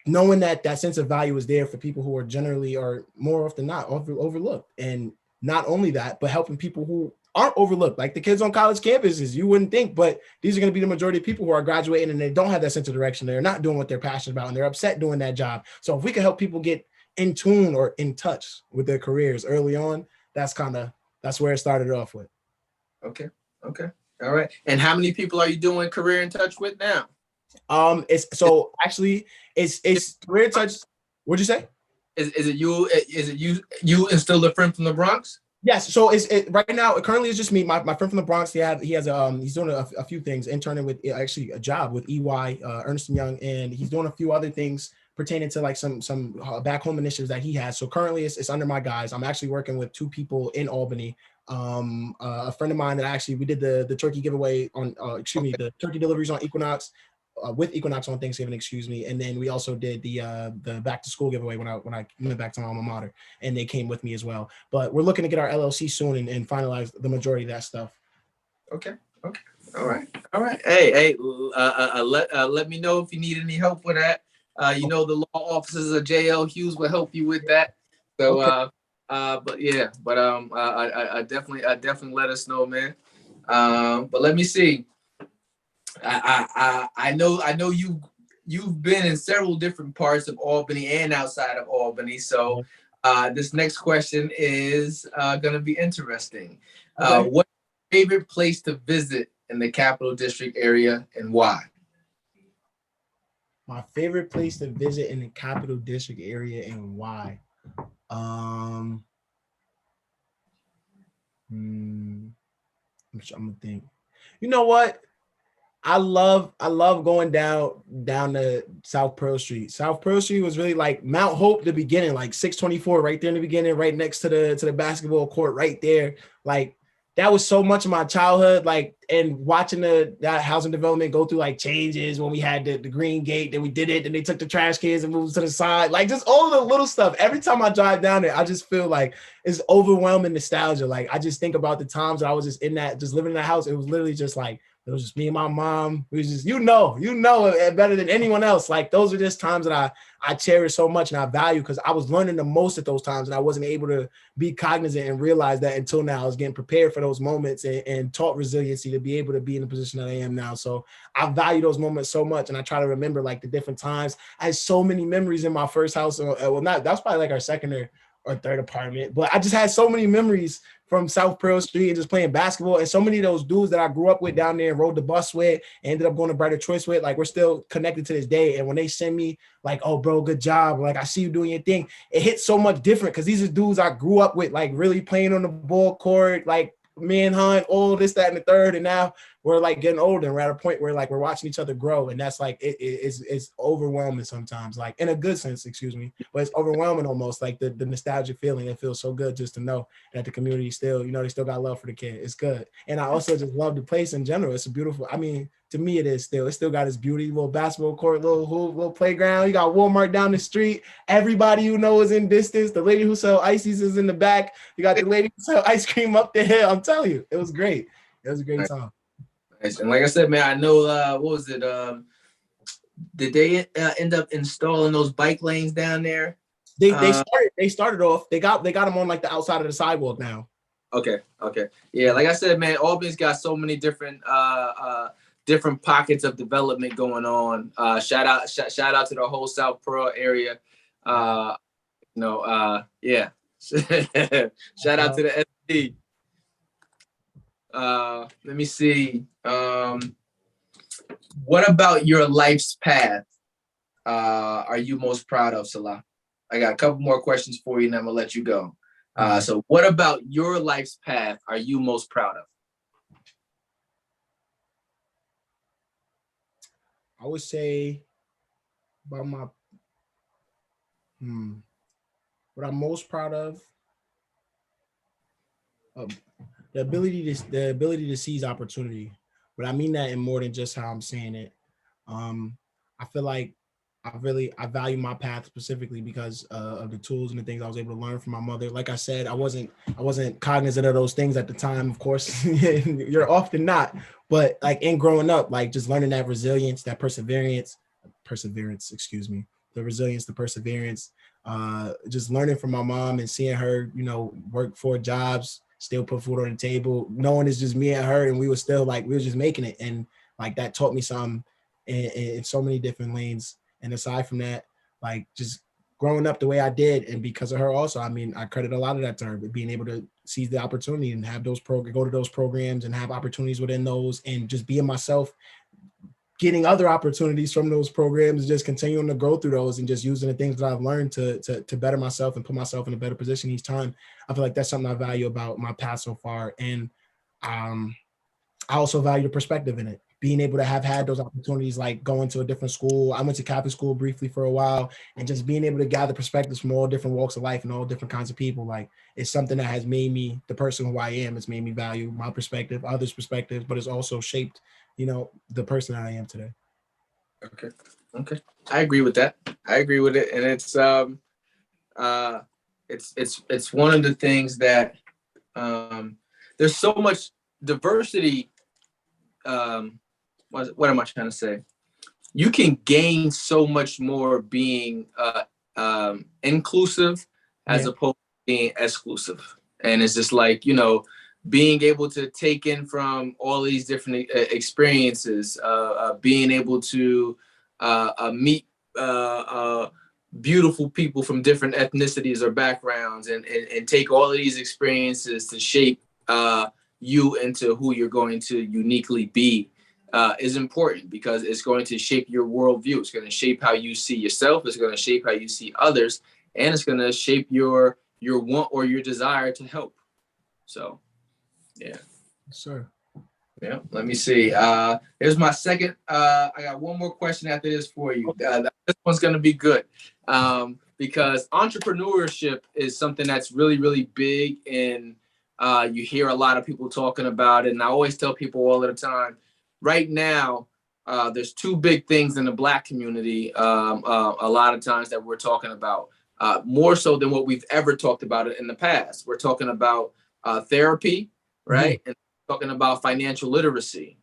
knowing that sense of value is there for people who are generally, or more often not, overlooked. And not only that, but helping people who aren't overlooked, like the kids on college campuses. You wouldn't think, but these are going to be the majority of people who are graduating and they don't have that sense of direction. They're not doing what they're passionate about and they're upset doing that job. So if we can help people get in tune or in touch with their careers early on, that's where it started off with. Okay. All right. And how many people are you doing Career InTouch with now? It's Career InTouch. What'd you say? Is it you and still a friend from the Bronx? Yes. So right now, currently it's just me. My friend from the Bronx. He's doing a few things, interning with actually a job with EY, Ernst & Young, and he's doing a few other things pertaining to like some back home initiatives that he has. So currently it's under my guise. I'm actually working with two people in Albany. A friend of mine that we did the turkey giveaway on, the turkey deliveries on Equinox. With Equinox on Thanksgiving, excuse me, and then we also did the back to school giveaway when I went back to my alma mater, and they came with me as well. But we're looking to get our LLC soon and finalize the majority of that stuff. Okay. All right. Hey. Let me know if you need any help with that. The law offices of JL Hughes will help you with that. So, okay. I definitely let us know, man. But let me see. I know you've been in several different parts of Albany and outside of Albany. So this next question is going to be interesting. Okay. What's your favorite place to visit in the Capital District area and why? My favorite place to visit in the Capital District area and why? I'm gonna think. You know what? I love going down to South Pearl Street. South Pearl Street was really like Mount Hope, the beginning, like 624 right there in the beginning, right next to the basketball court right there. Like, that was so much of my childhood, like, and watching that housing development go through like changes when we had the green gate, then we did it, and they took the trash cans and moved to the side, like just all the little stuff. Every time I drive down there, I just feel like it's overwhelming nostalgia. Like, I just think about the times that I was just in that, just living in that house. It was literally just like It was just me and my mom. We was just, you know it better than anyone else. Like those are just times that I cherish so much and I value, because I was learning the most at those times and I wasn't able to be cognizant and realize that until now. I was getting prepared for those moments and taught resiliency to be able to be in the position that I am now. So I value those moments so much, and I try to remember like the different times. I had so many memories in my first house. Well, not that's probably like our second or third apartment, but I just had so many memories from South Pearl Street and just playing basketball. And so many of those dudes that I grew up with down there and rode the bus with, and ended up going to Brighter Choice with, like we're still connected to this day. And when they send me like, oh bro, good job, like I see you doing your thing, it hits so much different because these are dudes I grew up with, like really playing on the ball court, like manhunt, all this, that, and the third. And now we're like getting older and we're at a point where like we're watching each other grow. And that's like, it's overwhelming sometimes, like in a good sense, excuse me, but it's overwhelming almost, like the nostalgic feeling. It feels so good just to know that the community still, they still got love for the kid. It's good. And I also just love the place in general. It's a beautiful, I mean, to me, it still got its beauty, little basketball court, little hoop, little playground. You got Walmart down the street. Everybody you know is in distance. The lady who sell ices is in the back. You got the lady who sell ice cream up the hill. I'm telling you, it was great. It was a great time. Nice. And like I said, man, I know, what was it? Did they end up installing those bike lanes down there? They started off. They got them on like the outside of the sidewalk now. Okay. Yeah, like I said, man, Albany's got so many different different pockets of development going on. Shout out to the whole South Pearl area. Yeah. Shout out to the SD. Let me see. What about your life's path are you most proud of, Salah? I got a couple more questions for you and I'm gonna let you go. So what about your life's path are you most proud of? I would say about what I'm most proud of, the ability to seize opportunity. But I mean that in more than just how I'm saying it. I feel like I value my path specifically because of the tools and the things I was able to learn from my mother. Like I said, I wasn't cognizant of those things at the time. Of course, you're often not. But like in growing up, like just learning that resilience, that perseverance, excuse me, the resilience, the perseverance, just learning from my mom and seeing her, work 4 jobs, still put food on the table, knowing it's just me and her, and we were just making it. And like that taught me something in so many different lanes. And aside from that, like just growing up the way I did, and because of her also, I mean, I credit a lot of that to her, but being able to seize the opportunity and have those go to those programs and have opportunities within those, and just being myself, getting other opportunities from those programs, just continuing to go through those and just using the things that I've learned to better myself and put myself in a better position each time. I feel like that's something I value about my path so far. And I also value the perspective in it. Being able to have had those opportunities, like going to a different school. I went to Catholic school briefly for a while, and just being able to gather perspectives from all different walks of life and all different kinds of people. Like it's something that has made me the person who I am. It's made me value my perspective, others' perspectives, but it's also shaped, the person I am today. Okay. I agree with that. I agree with it. And it's one of the things that there's so much diversity. What am I trying to say? You can gain so much more being inclusive as opposed to being exclusive. And it's just like, being able to take in from all these different experiences, being able to meet beautiful people from different ethnicities or backgrounds, and take all of these experiences to shape you into who you're going to uniquely be is important, because it's going to shape your worldview. It's going to shape how you see yourself. It's going to shape how you see others, and it's going to shape your want or your desire to help. So, yeah. Sure. Yeah. Let me see. Here's my second. I got one more question after this for you. This one's going to be good, because entrepreneurship is something that's really, really big, and you hear a lot of people talking about it. And I always tell people all the time, right now, there's 2 big things in the Black community a lot of times that we're talking about, more so than what we've ever talked about it in the past. We're talking about therapy, right? Mm-hmm. And talking about financial literacy,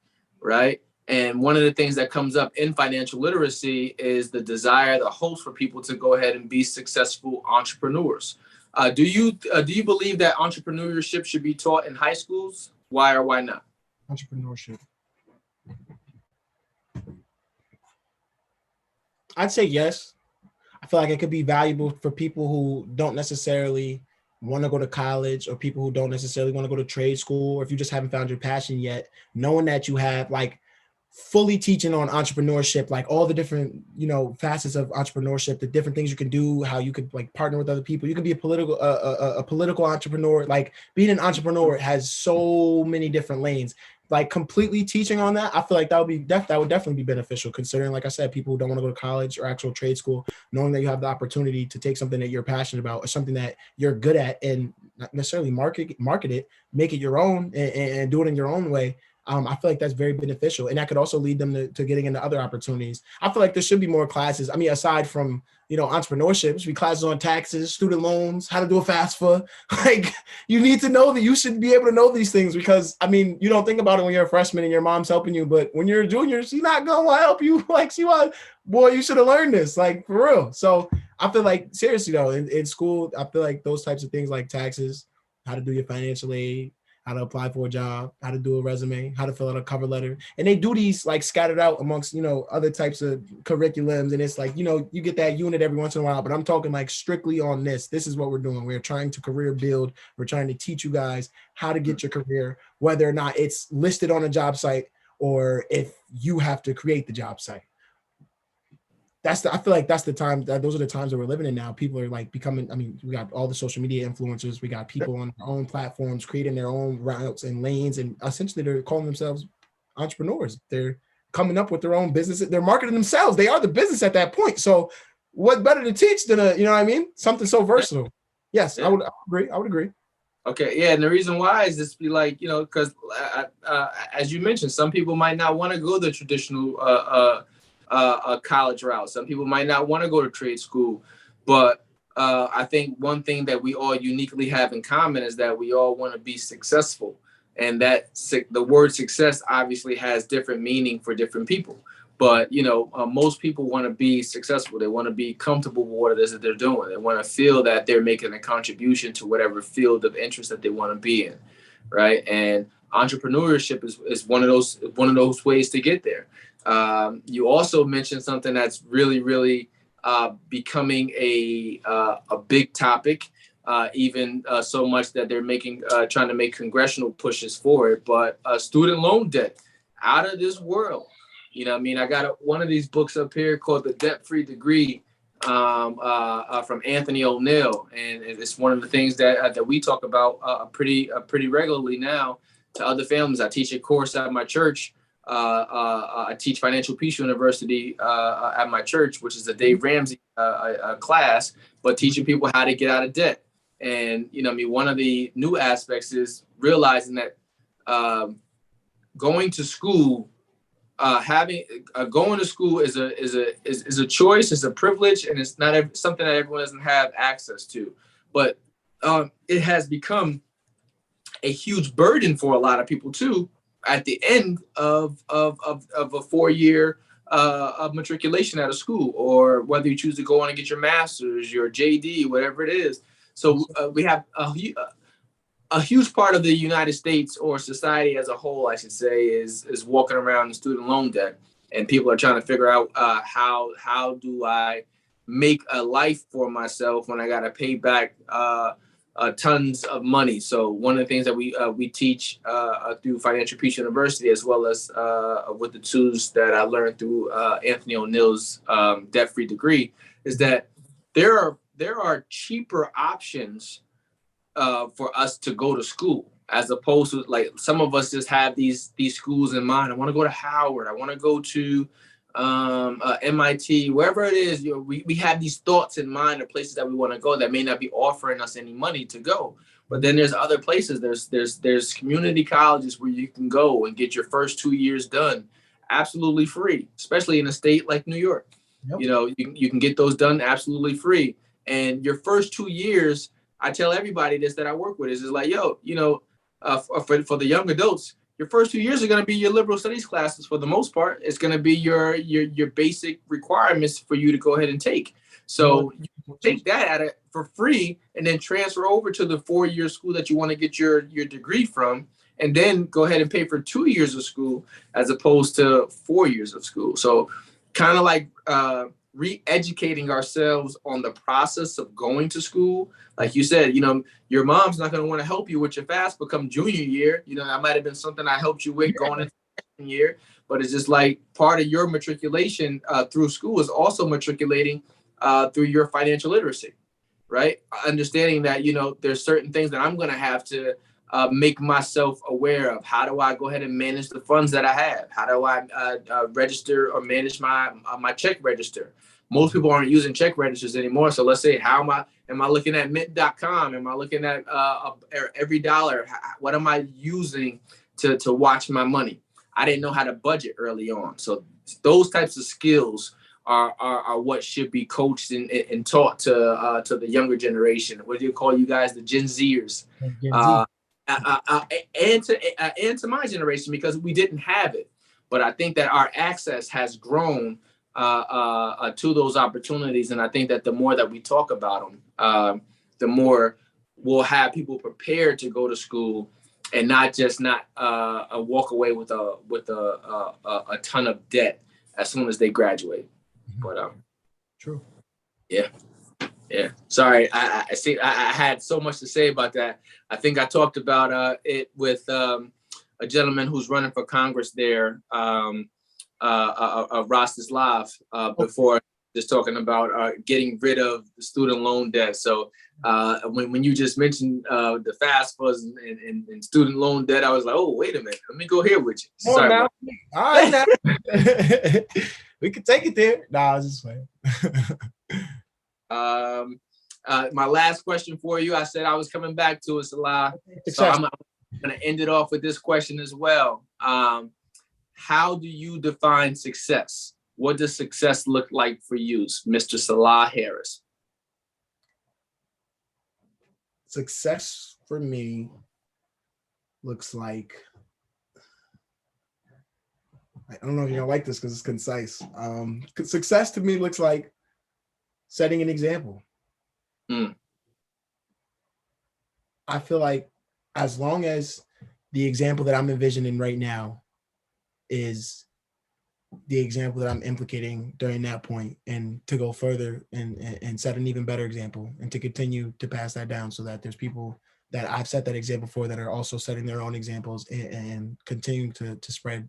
right? And one of the things that comes up in financial literacy is the desire, the hopes for people to go ahead and be successful entrepreneurs. Do you believe that entrepreneurship should be taught in high schools? Why or why not? Entrepreneurship. I'd say yes. I feel like it could be valuable for people who don't necessarily want to go to college, or people who don't necessarily want to go to trade school, or if you just haven't found your passion yet, knowing that you have like fully teaching on entrepreneurship, like all the different, facets of entrepreneurship, the different things you can do, how you could like partner with other people. You can be a political entrepreneur. Like being an entrepreneur has so many different lanes. Like completely teaching on that, I feel like that would definitely be beneficial, considering, like I said, people who don't want to go to college or actual trade school, knowing that you have the opportunity to take something that you're passionate about or something that you're good at and not necessarily market it, make it your own and do it in your own way. I feel like that's very beneficial, and that could also lead them to getting into other opportunities. I feel like there should be more classes. I mean, aside from entrepreneurship, there should be classes on taxes, student loans, how to do a FAFSA. Like you need to know that you should be able to know these things, because I mean, you don't think about it when you're a freshman and your mom's helping you, but when you're a junior, she's not gonna want to help you. Like boy, you should have learned this, like for real. So I feel like seriously though, in school, I feel like those types of things like taxes, how to do your financial aid, how to apply for a job, how to do a resume, how to fill out a cover letter. And they do these like scattered out amongst, other types of curriculums. And it's like, you get that unit every once in a while, but I'm talking like strictly on this. This is what we're doing. We're trying to career build. We're trying to teach you guys how to get your career, whether or not it's listed on a job site or if you have to create the job site. I feel like that's the time that those are the times that we're living in now. People are like becoming, we got all the social media influencers. We got people on their own platforms, creating their own routes and lanes. And essentially they're calling themselves entrepreneurs. They're coming up with their own businesses. They're marketing themselves. They are the business at that point. So what better to teach than something so versatile. Yes, yeah. I would agree. Okay. Yeah. And the reason why is just be like, because as you mentioned, some people might not want to go the traditional, a college route. Some people might not want to go to trade school, but I think one thing that we all uniquely have in common is that we all want to be successful, and that the word success obviously has different meaning for different people. But most people want to be successful. They want to be comfortable with what it is that they're doing. They want to feel that they're making a contribution to whatever field of interest that they want to be in, right? And entrepreneurship is one of those ways to get there. You also mentioned something that's really, really becoming a big topic, even so much that they're trying to make congressional pushes for it. But student loan debt, out of this world. I got one of these books up here called The Debt-Free Degree from Anthony O'Neill, and it's one of the things that we talk about pretty regularly now to other families. I teach a course at my church. I teach Financial Peace University at my church, which is a Dave Ramsey class, but teaching people how to get out of debt. And one of the new aspects is realizing that going to school, going to school is a choice, it's a privilege, and it's not something that everyone doesn't have access to. But it has become a huge burden for a lot of people too, at the end of a 4-year of matriculation out of school, or whether you choose to go on and get your master's, your JD, whatever it is. So we have a huge part of the United States, or society as a whole, I should say, is walking around in student loan debt, and people are trying to figure out how do I make a life for myself when I got to pay back tons of money. So one of the things that we teach through Financial Peace University, as well as with the tools that I learned through Anthony O'Neill's Debt-Free Degree, is that there are cheaper options for us to go to school, as opposed to like some of us just have these schools in mind. I want to go to Howard. I want to go to MIT, wherever it is. We have these thoughts in mind of places that we want to go that may not be offering us any money to go. But then there's other places. There's community colleges where you can go and get your first 2 years done absolutely free, especially in a state like New York. Yep. You can get those done absolutely free. And your first 2 years, I tell everybody this that I work with is like, for the young adults, your first 2 years are going to be your liberal studies classes for the most part. It's going to be your basic requirements for you to go ahead and take. So you take that at it for free and then transfer over to the 4-year school that you want to get your degree from, and then go ahead and pay for 2 years of school as opposed to 4 years of school. So kind of like re-educating ourselves on the process of going to school. Like you said, your mom's not going to want to help you with your FAFSA come junior year. That might have been something I helped you with going into second year, but it's just like part of your matriculation through school is also matriculating through your financial literacy, right? Understanding that, there's certain things that I'm going to have to make myself aware of. How do I go ahead and manage the funds that I have? How do I register or manage my check register? Most people aren't using check registers anymore. So let's say, am I looking at mint.com? Am I looking at every dollar? What am I using to watch my money? I didn't know how to budget early on. So those types of skills are what should be coached and taught to the younger generation. What do you call you guys? The Gen Zers. And to my generation, because we didn't have it. But I think that our access has grown to those opportunities. And I think that the more that we talk about them, the more we'll have people prepared to go to school and not walk away with a ton of debt as soon as they graduate. But true. Yeah. Sorry, I see. I had so much to say about that. I think I talked about it with a gentleman who's running for Congress there, Rostislav, before, just talking about getting rid of the student loan debt. So when you just mentioned the FAFSA and student loan debt, I was like, oh, wait a minute, let me go here with you. Sorry. Now. All right, now. We could take it there. Nah, I was just playing. My last question for you, I said I was coming back to it, Salah. So I'm going to end it off with this question as well. How do you define success? What does success look like for you, Mr. Salah Harris? Success for me looks like, I don't know if you're gonna like this because it's concise. Success to me looks like setting an example. I feel like as long as the example that I'm envisioning right now is the example that I'm implicating during that point, and to go further and set an even better example, and to continue to pass that down so that there's people that I've set that example for that are also setting their own examples and continuing to spread,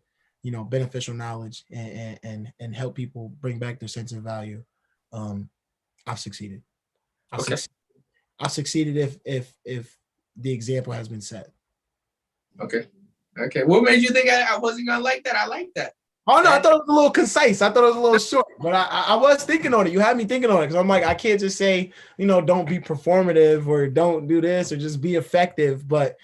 beneficial knowledge and help people bring back their sense of value. I've succeeded. I've succeeded if the example has been set. Okay. What made you think I wasn't gonna like that? I like that. Oh no, I thought it was a little concise. I thought it was a little short, but I was thinking on it. You had me thinking on it because I'm like, I can't just say, don't be performative or don't do this or just be effective. But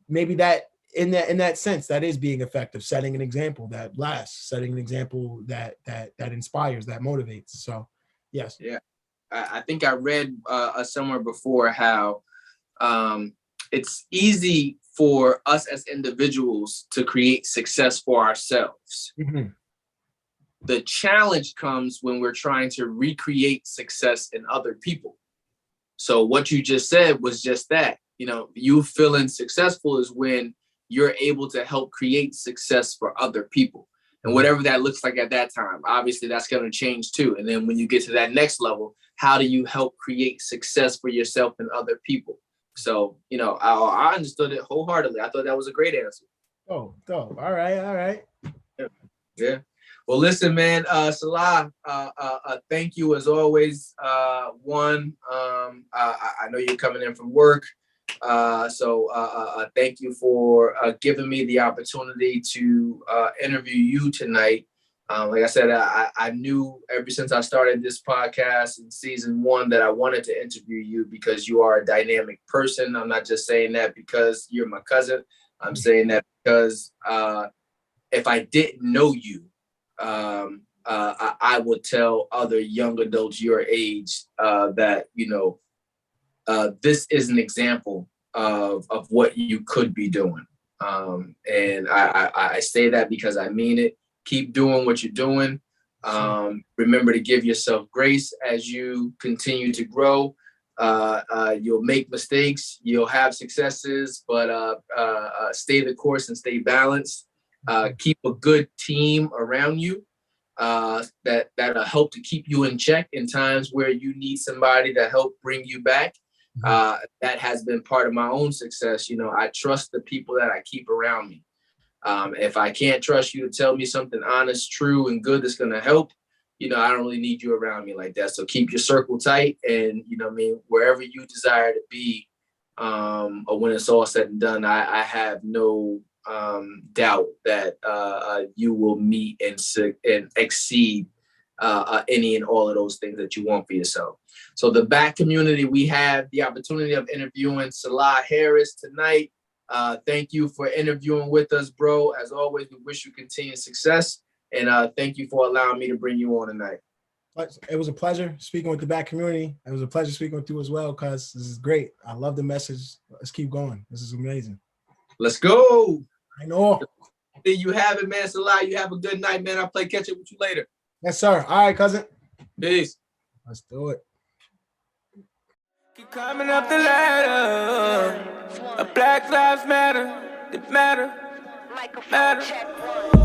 maybe that in that sense, that is being effective, setting an example that lasts, setting an example that inspires, that motivates. So yes. Yeah. I think I read somewhere before how it's easy for us as individuals to create success for ourselves. Mm-hmm. The challenge comes when we're trying to recreate success in other people. So what you just said was just that. You feeling successful is when you're able to help create success for other people. And whatever that looks like at that time, obviously that's going to change too. And then when you get to that next level, how do you help create success for yourself and other people? So, I understood it wholeheartedly. I thought that was a great answer. Oh, dope. All right. Yeah. Well, listen, man, Salah, thank you as always. I know you're coming in from work. So thank you for giving me the opportunity to interview you tonight. Like I said, I knew ever since I started this podcast in season 1 that I wanted to interview you because you are a dynamic person. I'm not just saying that because you're my cousin. I'm saying that because if I didn't know you, I would tell other young adults your age that, this is an example of what you could be doing. And I say that because I mean it. Keep doing what you're doing. Remember to give yourself grace as you continue to grow. You'll make mistakes, you'll have successes, but stay the course and stay balanced. Keep a good team around you that'll help to keep you in check in times where you need somebody to help bring you back. That has been part of my own success. You know, I trust the people that I keep around me. If I can't trust you to tell me something honest, true, and good that's going to help, you know, I don't really need you around me like that. So keep your circle tight, and, you know what I mean, wherever you desire to be, or when it's all said and done, I have no doubt that you will meet and exceed any and all of those things that you want for yourself. So the back community, we have the opportunity of interviewing Salah Harris tonight. Thank you for interviewing with us, bro. As always, we wish you continued success. And thank you for allowing me to bring you on tonight. It was a pleasure speaking with the back community. It was a pleasure speaking with you as well, cuz this is great. I love the message. Let's keep going. This is amazing. Let's go. I know. There you have it, man. Salah, you have a good night, man. I'll play catch up with you later. Yes, sir. All right, cousin. Peace. Let's do it. Keep climbing up the ladder. Black lives matter. They matter. Matter.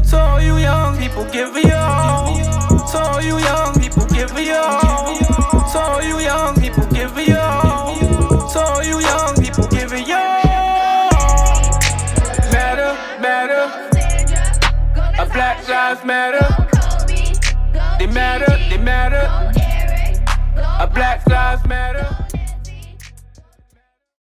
So all you young people, give me all. So all you young people, give me all. So all you young people, give me all. So all you young people, give me all. Matter, matter. Black lives matter.